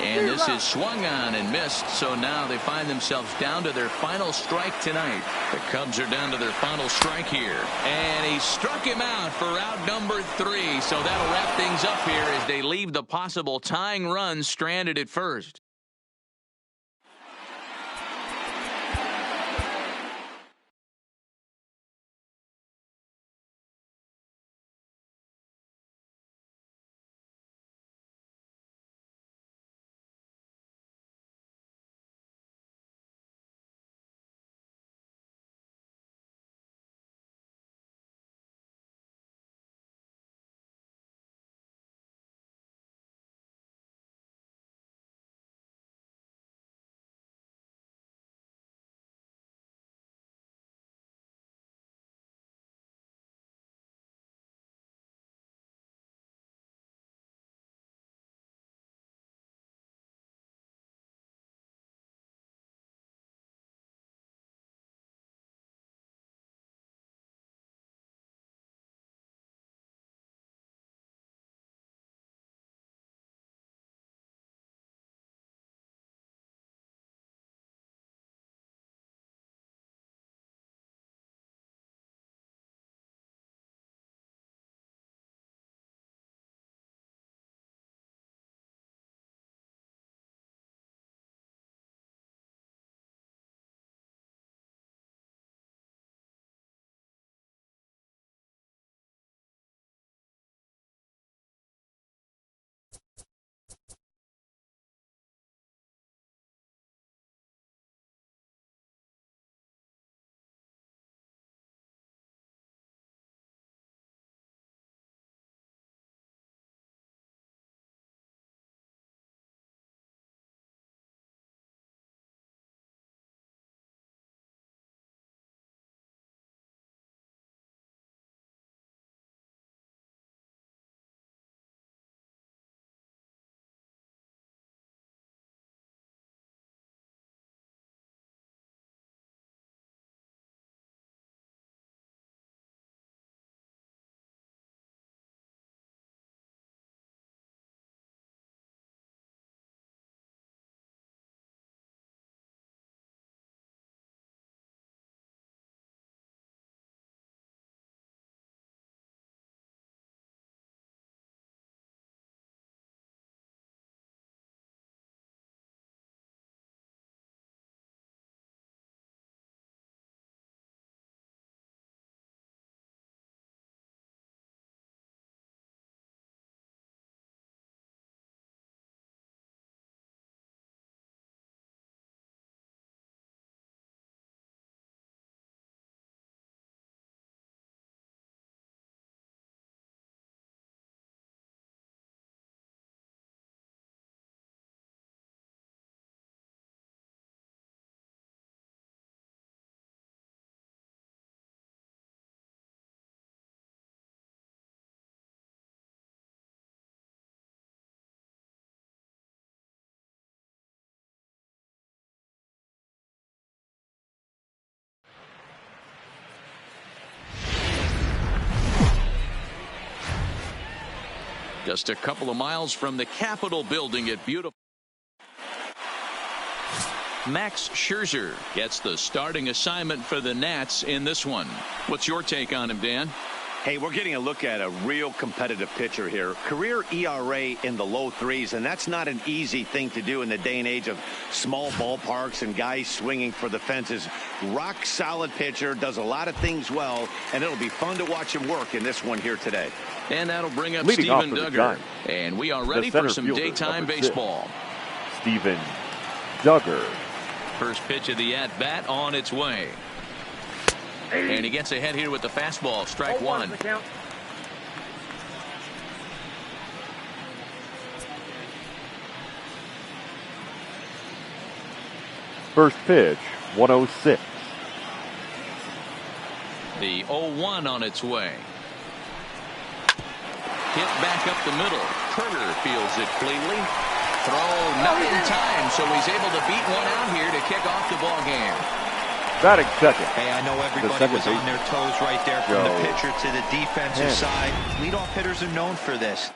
And this is swung on and missed, so now they find themselves down to their final strike tonight. The Cubs are down to their final strike here. And he struck him out for out number 3, so that'll wrap things up here as they leave the possible tying run stranded at first. Just a couple of miles from the Capitol building at beautiful. Max Scherzer gets the starting assignment for the Nats in this one. What's your take on him, Dan? Hey, we're getting a look at a real competitive pitcher here. Career ERA in the low 3s, and that's not an easy thing to do in the day and age of small ballparks and guys swinging for the fences. Rock solid pitcher, does a lot of things well, and it'll be fun to watch him work in this one here today. And that'll bring up Leading Steven Duggar. And we are ready for some daytime baseball. Steven Duggar. First pitch of the at-bat on its way. And he gets ahead here with the fastball. Strike one. First pitch, 106. The 0-1 on its way. Hit back up the middle. Turner fields it cleanly. Throw not in time, so he's able to beat one out here to kick off the ball game. Batting second. Hey, I know everybody was on their toes right there from the pitcher to the defensive side. Leadoff hitters are known for this.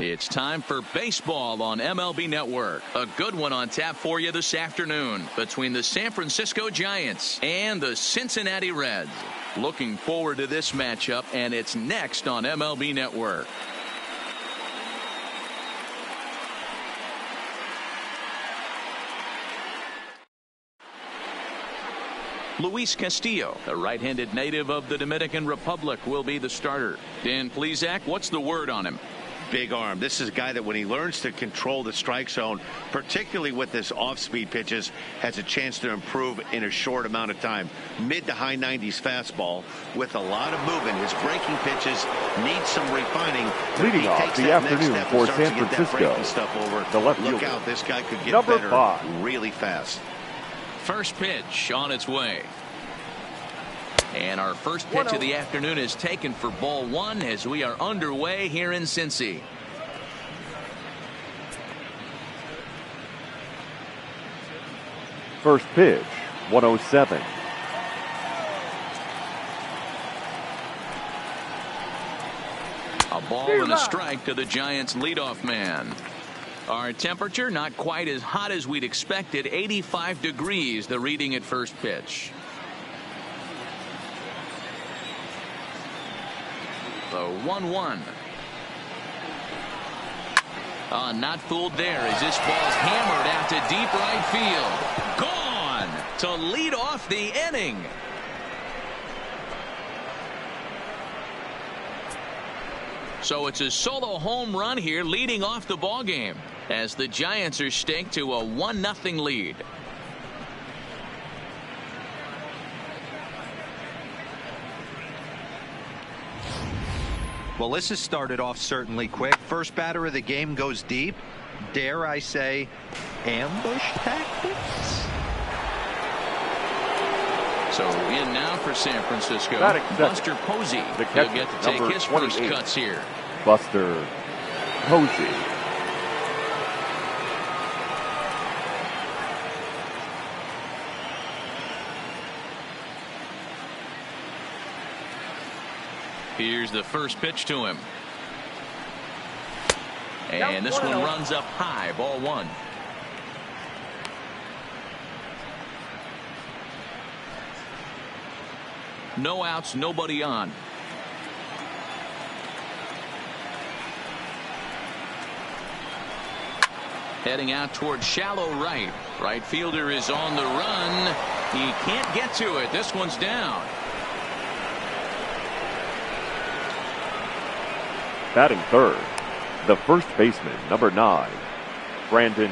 It's time for baseball on MLB Network. A good one on tap for you this afternoon between the San Francisco Giants and the Cincinnati Reds. Looking forward to this matchup, and it's next on MLB Network. Luis Castillo, the right-handed native of the Dominican Republic, will be the starter. Dan Plesac, what's the word on him? Big arm. This is a guy that when he learns to control the strike zone, particularly with this off-speed pitches, has a chance to improve in a short amount of time. Mid to high 90s fastball with a lot of movement. His breaking pitches need some refining. Leading off the afternoon for San Francisco, the left fielder. Look out, this guy could get Number better 5. really fast. First pitch on its way. And our first pitch of the afternoon is taken for ball 1 as we are underway here in Cincy. First pitch, 107. A ball and a strike to the Giants leadoff man. Our temperature not quite as hot as we'd expected. 85 degrees, the reading at first pitch. The 1-1. Not fooled there as this ball's hammered out to deep right field. Gone to lead off the inning. So it's a solo home run here leading off the ball game as the Giants are staked to a 1-0 lead. Well, this has started off certainly quick. First batter of the game goes deep. Dare I say, ambush tactics? So in now for San Francisco, Buster Posey. He'll get to take his first cuts here. Buster Posey. Here's the first pitch to him. And this one runs up high, ball 1. No outs, nobody on. Heading out toward shallow right. Right fielder is on the run. He can't get to it. This one's down. Batting third, the first baseman, number 9, Brandon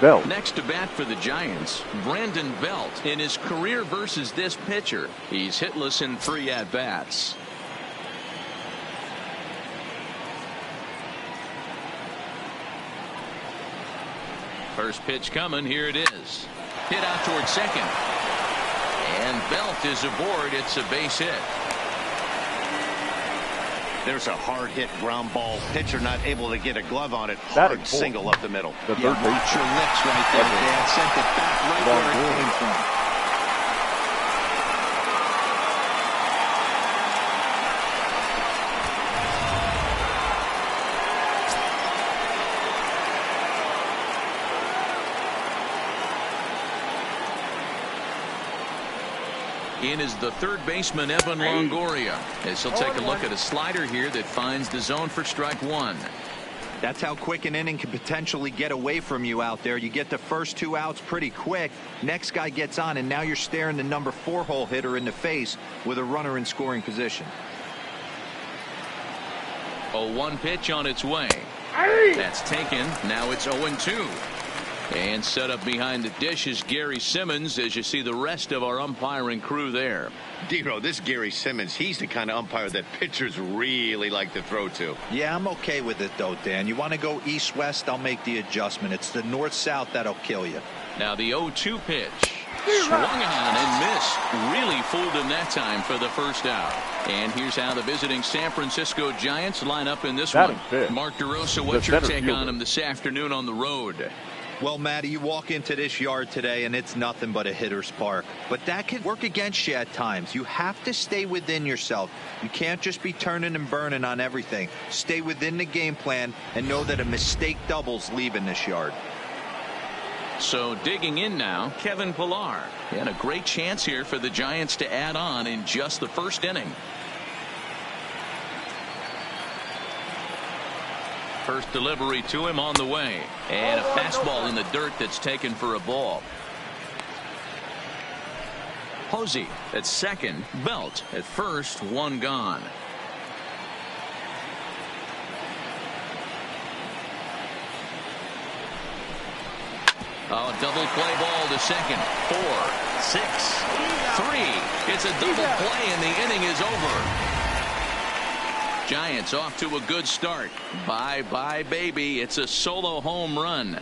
Belt. Next to bat for the Giants, Brandon Belt. In his career versus this pitcher, he's hitless in 3 at-bats. First pitch coming. Here it is. Hit out toward second. And Belt is aboard. It's a base hit. There's a hard hit ground ball. Pitcher not able to get a glove on it. Hard single up the middle. The third watch your lips right there, Dan. Sent it back right where it came from. In is the third baseman, Evan Longoria, as he'll take a look at a slider here that finds the zone for strike 1. That's how quick an inning can potentially get away from you out there. You get the first 2 outs pretty quick. Next guy gets on, and now you're staring the number 4 hole hitter in the face with a runner in scoring position. A 1 pitch on its way. That's taken. Now it's 0-2. And set up behind the dish is Gary Simmons as you see the rest of our umpiring crew there. Dero, this Gary Simmons, he's the kind of umpire that pitchers really like to throw to. Yeah, I'm okay with it though, Dan. You want to go east-west, I'll make the adjustment. It's the north-south that'll kill you. Now the 0-2 pitch. Swung on and missed. Really fooled him that time for the first out. And here's how the visiting San Francisco Giants line up in this one. Mark DeRosa, what's your take on him this afternoon on the road? Well, Matty, you walk into this yard today and it's nothing but a hitter's park. But that can work against you at times. You have to stay within yourself. You can't just be turning and burning on everything. Stay within the game plan and know that a mistake doubles leaving this yard. So digging in now, Kevin Pillar. And a great chance here for the Giants to add on in just the first inning. First delivery to him on the way. And a fastball in the dirt that's taken for a ball. Posey at second. Belt at first. One gone. Oh, double play ball to second. 4, 6, 3. It's a double play and the inning is over. Giants off to a good start. Bye-bye, baby. It's a solo home run.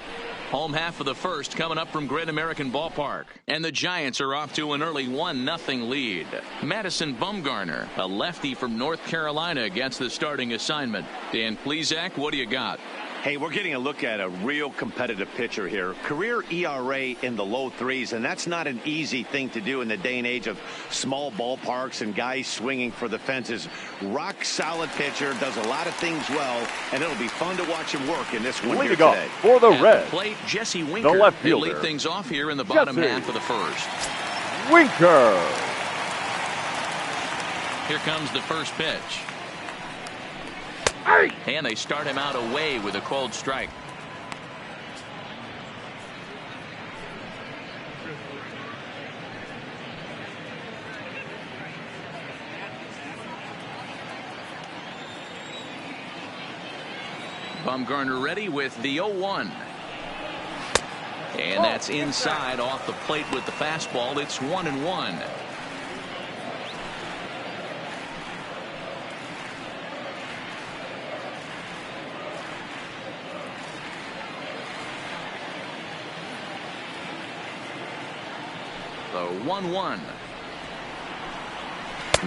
Home half of the first coming up from Great American Ballpark. And the Giants are off to an early 1-0 lead. Madison Bumgarner, a lefty from North Carolina, gets the starting assignment. Dan Plesac, what do you got? Hey, we're getting a look at a real competitive pitcher here. Career ERA in the low 3s, and that's not an easy thing to do in the day and age of small ballparks and guys swinging for the fences. Rock solid pitcher, does a lot of things well, and it'll be fun to watch him work in this one here today. For the Reds, the plate, Jesse Winker. The left He'll fielder. lead things off here in the bottom half of the first. Winker. Here comes the first pitch. And they start him out away with a cold strike. Bumgarner ready with the 0-1. And that's inside off the plate with the fastball. It's 1-1. The 1-1.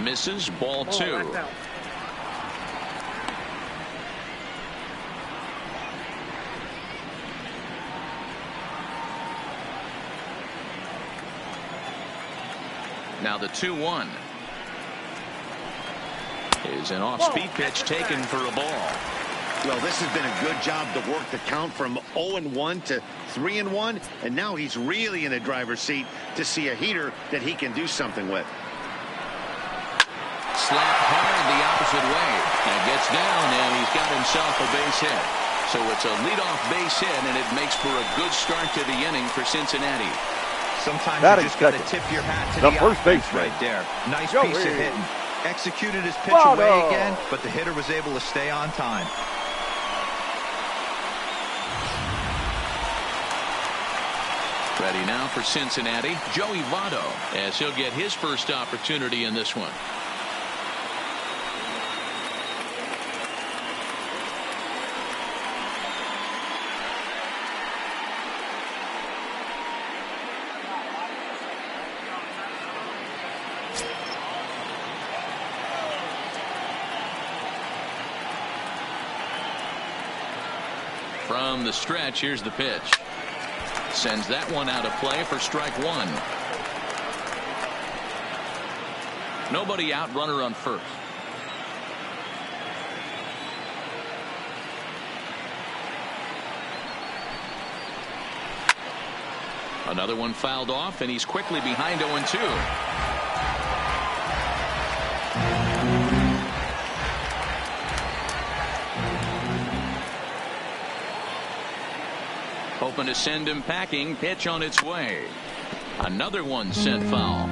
Misses, ball 2. Now the 2-1 is an off-speed pitch taken for a ball. Well, this has been a good job to work the count from 0-1 to 3-1, and now he's really in the driver's seat to see a heater that he can do something with. Slapped hard the opposite way and gets down, and he's got himself a base hit. So it's a leadoff base hit, and it makes for a good start to the inning for Cincinnati. Sometimes you just got to tip your hat to the first base right there. Nice Joey. piece of hitting. Executed his pitch away again, but the hitter was able to stay on time. Ready now for Cincinnati, Joey Votto, as he'll get his first opportunity in this one. From the stretch, here's the pitch. Sends that one out of play for strike 1. Nobody out, runner on first. Another one fouled off, and he's quickly behind 0-2. Hoping to send him packing. Pitch on its way. Another one sent foul.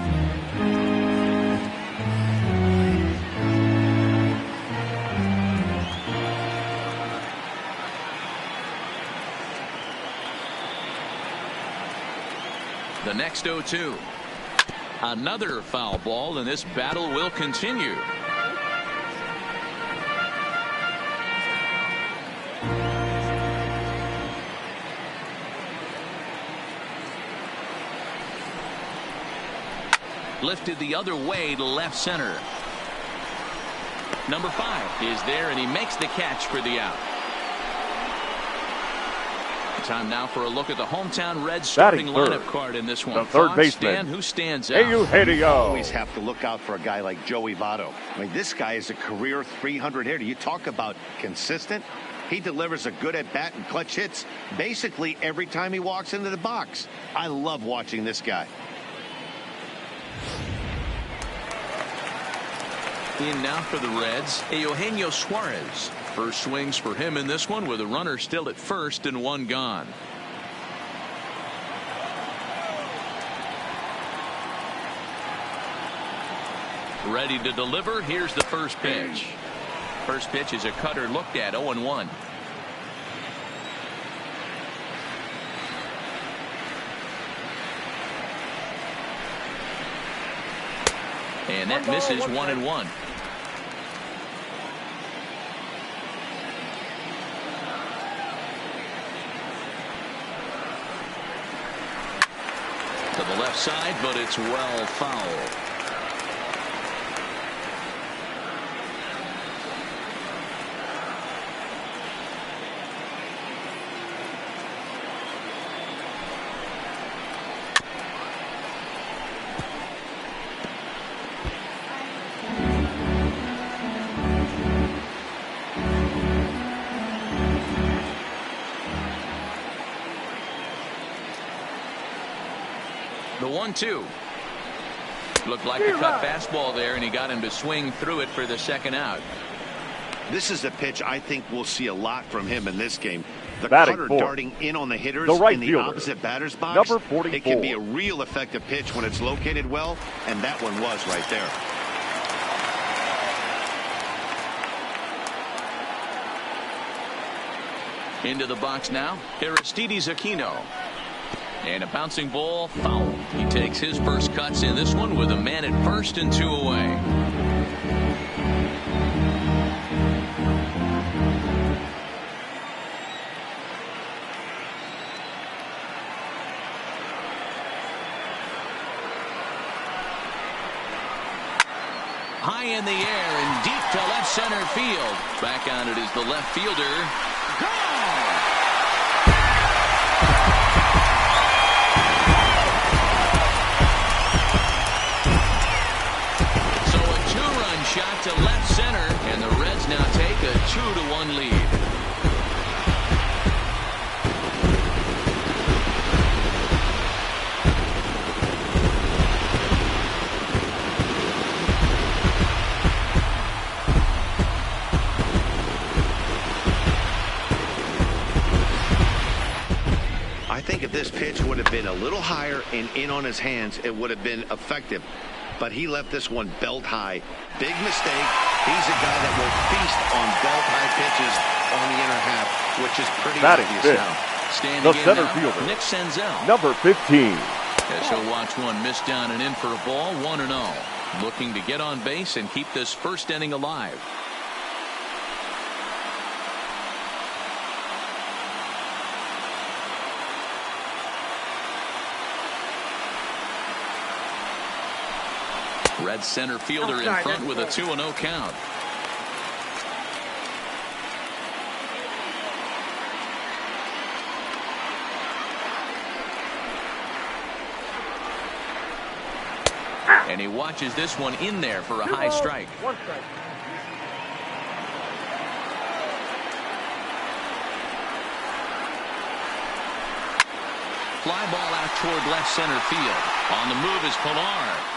The next 0-2. Another foul ball, and this battle will continue. Lifted the other way to left center. Number 5 is there, and he makes the catch for the out. Time now for a look at the hometown Reds starting lineup card in this one. The third baseman, Dan, who stands out? Eugenio. Always have to look out for a guy like Joey Votto. I mean, this guy is a career 300 hitter. You talk about consistent. He delivers a good at-bat and clutch hits basically every time he walks into the box. I love watching this guy. In now for the Reds, Eugenio Suarez. First swings for him in this one with a runner still at first and one gone. Ready to deliver. Here's the first pitch. First pitch is a cutter looked at 0-1. And that misses 1-1. To the left side, but it's well foul. The 1-2. Looked like a cut fastball there, and he got him to swing through it for the second out. This is a pitch I think we'll see a lot from him in this game. The Batting cutter fourth, darting in on the hitters the right in the fielder, opposite batter's box. number 44. It can be a real effective pitch when it's located well, and that one was right there. Into the box now, Aristides Aquino. And a bouncing ball, foul. He takes his first cuts in this one with a man at first and 2 away. High in the air and deep to left center field. Back on it is the left fielder. Gone! Shot to left center, and the Reds now take a 2-1 lead. I think if this pitch would have been a little higher and in on his hands, it would have been effective. But he left this one belt high. Big mistake. He's a guy that will feast on belt high pitches on the inner half, which is pretty obvious now. The center fielder, Nick Senzel, number 15. As he'll watch one miss down and in for a ball, 1-0. Looking to get on base and keep this first inning alive. Red center fielder in front with a 2-0 count. And he watches this one in there for a high strike. One strike. Fly ball out toward left center field. On the move is Pilar.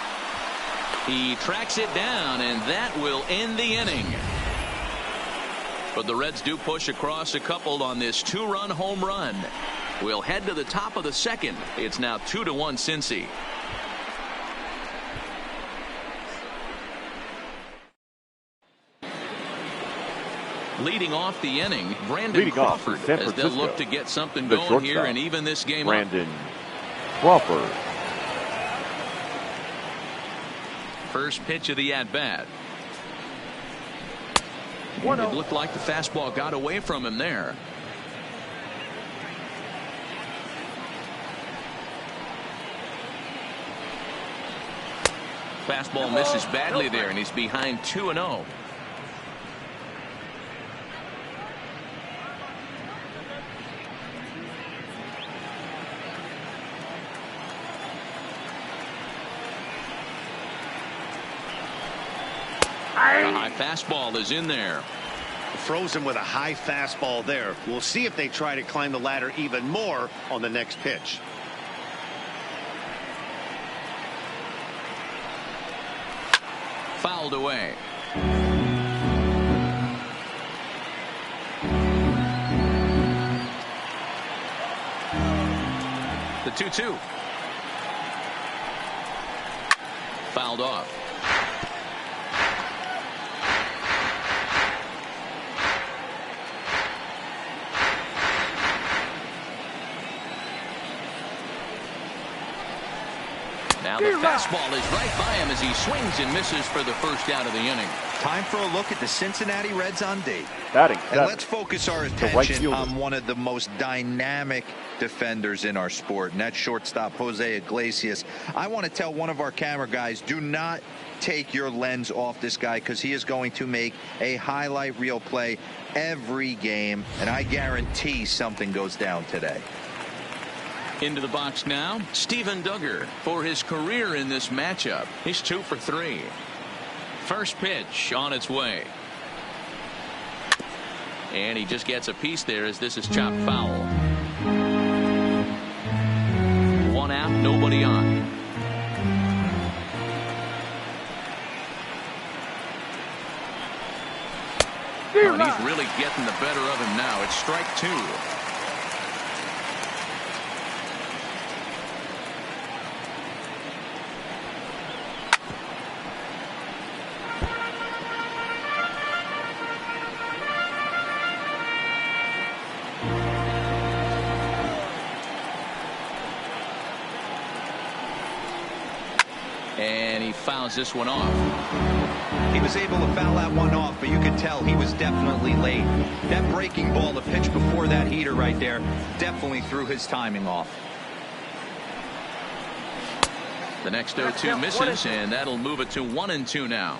He tracks it down, and that will end the inning. But the Reds do push across a couple on this 2-run home run. We'll head to the top of the second. It's now 2-1 Cincy. Leading off the inning, Brandon Crawford, as they'll look to get something going here and even this game up. Brandon Crawford. First pitch of the at-bat. It looked like the fastball got away from him there. Fastball misses badly there, and he's behind 2-0. The high fastball is in there. Throws him with a high fastball there. We'll see if they try to climb the ladder even more on the next pitch. Fouled away. The 2-2. Fouled off. Now the fastball is right by him as he swings and misses for the first out of the inning. Time for a look at the Cincinnati Reds on D. Batting and let's focus our attention on one of the most dynamic defenders in our sport, and that's shortstop Jose Iglesias. I want to tell one of our camera guys, do not take your lens off this guy, because he is going to make a highlight reel play every game, and I guarantee something goes down today. Into the box now, Steven Duggar for his career in this matchup. He's 2 for 3. First pitch on its way. And he just gets a piece there as this is chopped foul. 1 out, nobody on. Oh, and he's really getting the better of him now. It's strike 2. And he fouls this one off. He was able to foul that one off, but you could tell he was definitely late. That breaking ball, the pitch before that heater right there, definitely threw his timing off. The next 0-2 misses, and that'll move it to 1-2 now.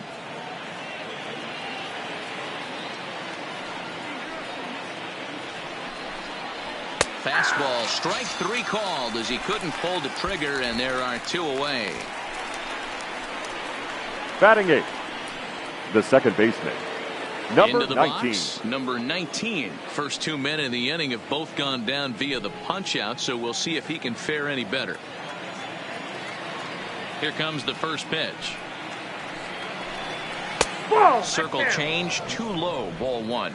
Fastball, strike 3 called as he couldn't pull the trigger, and there are 2 away. Batting 8th, the second baseman, number Into the 19. Box, number 19. First 2 men in the inning have both gone down via the punch out, so we'll see if he can fare any better. Here comes the first pitch. Circle change, too low, ball 1.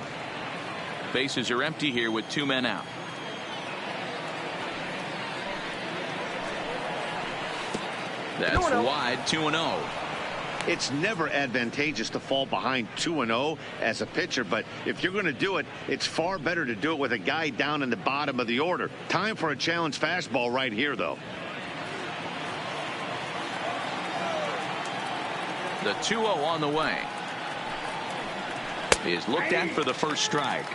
Bases are empty here with 2 men out. That's wide, 2-0. It's never advantageous to fall behind 2-0 as a pitcher, but if you're going to do it, it's far better to do it with a guy down in the bottom of the order. Time for a challenge fastball right here, though. The 2-0 on the way. He is looked at for the first strike.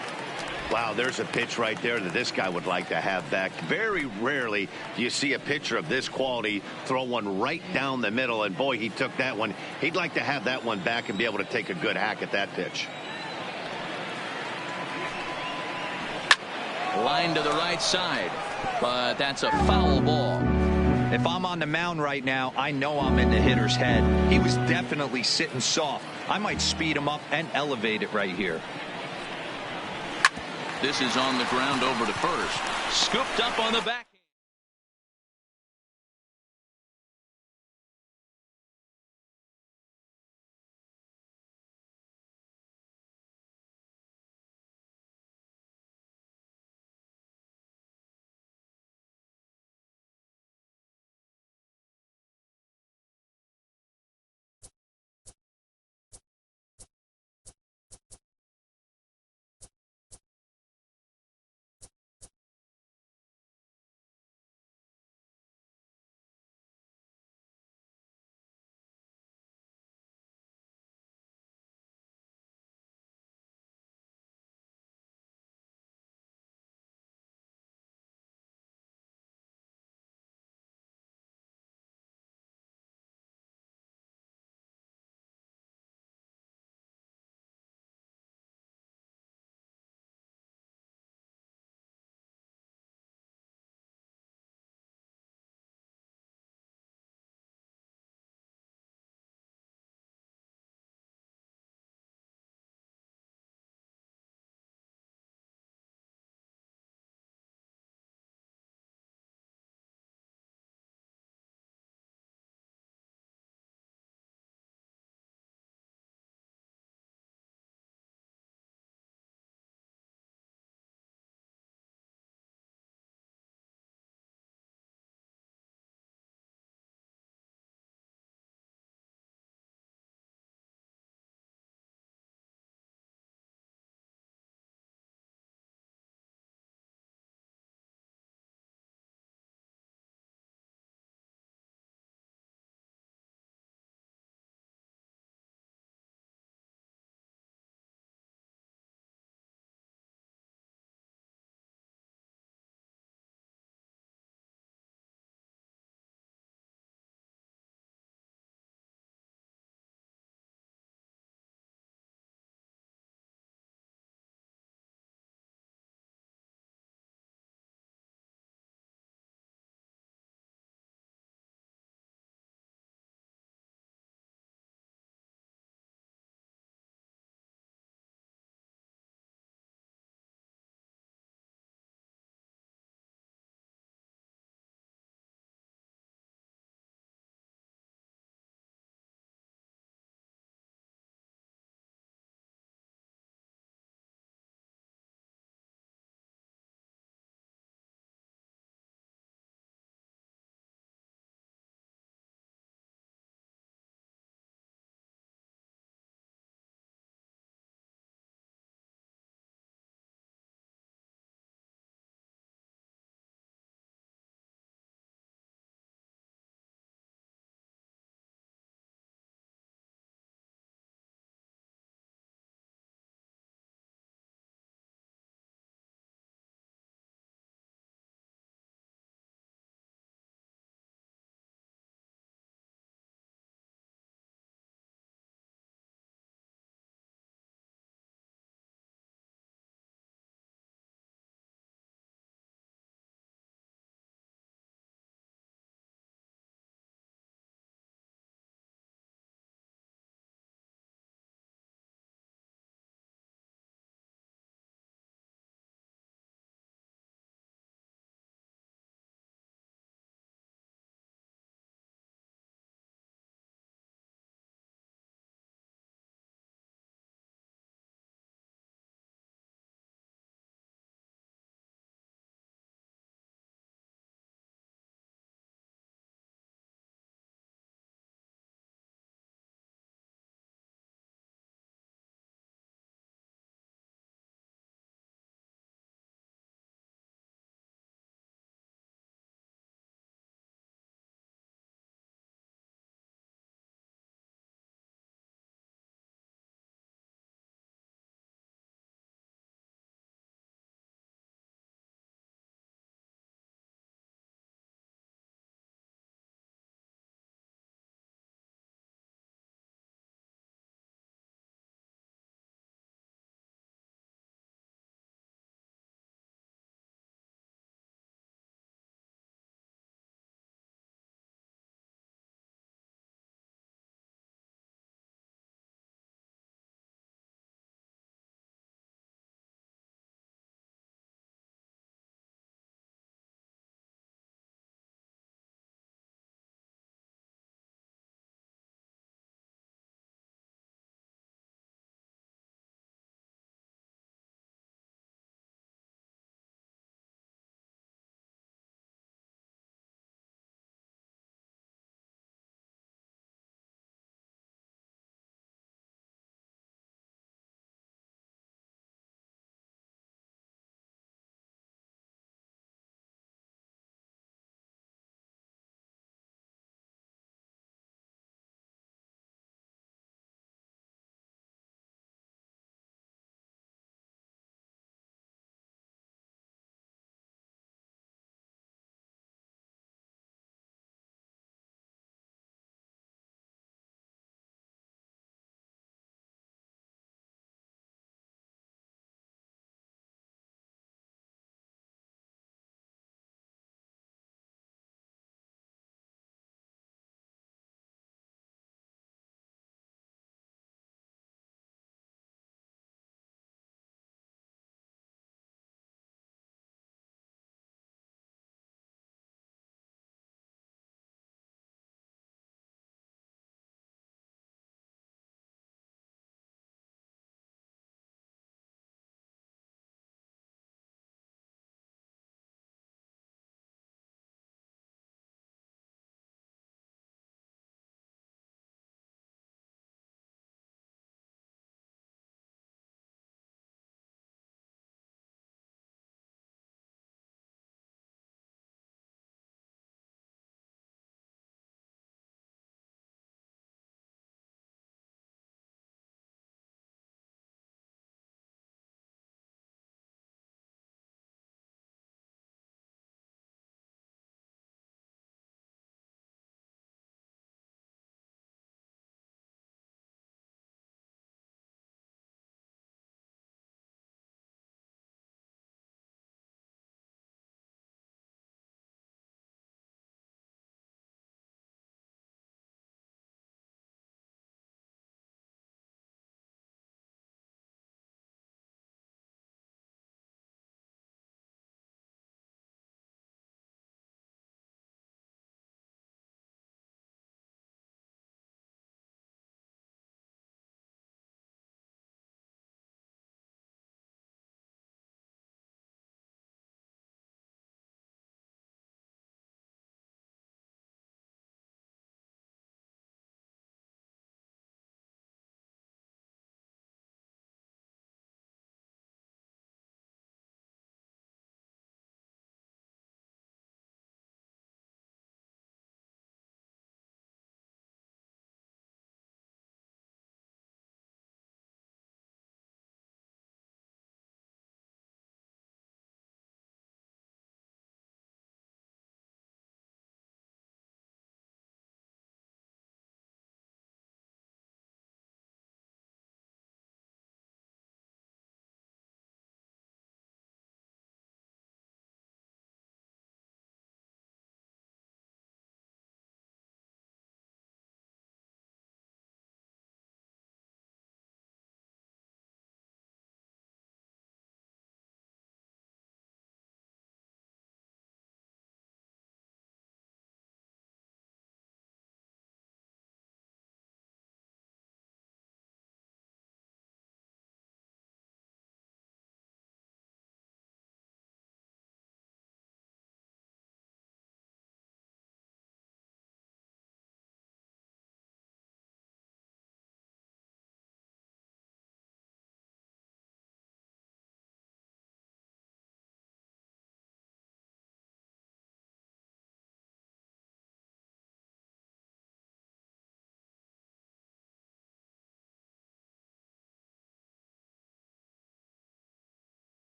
Wow, there's a pitch right there that this guy would like to have back. Very rarely do you see a pitcher of this quality throw one right down the middle, and boy, he took that one. He'd like to have that one back and be able to take a good hack at that pitch. Line to the right side, but that's a foul ball. If I'm on the mound right now, I know I'm in the hitter's head. He was definitely sitting soft. I might speed him up and elevate it right here. This is on the ground over to first. Scooped up on the back.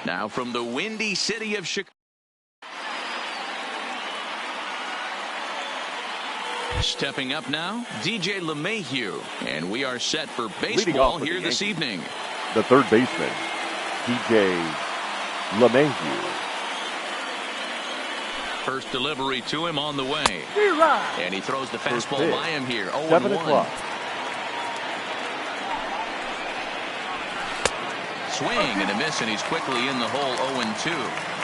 Now from the windy city of Chicago. Stepping up now, DJ LeMahieu. And we are set for baseball here this evening. The third baseman, DJ LeMahieu. First delivery to him on the way. And he throws the fastball by him here. 0-1. Swing and a miss, and he's quickly in the hole. 0-2.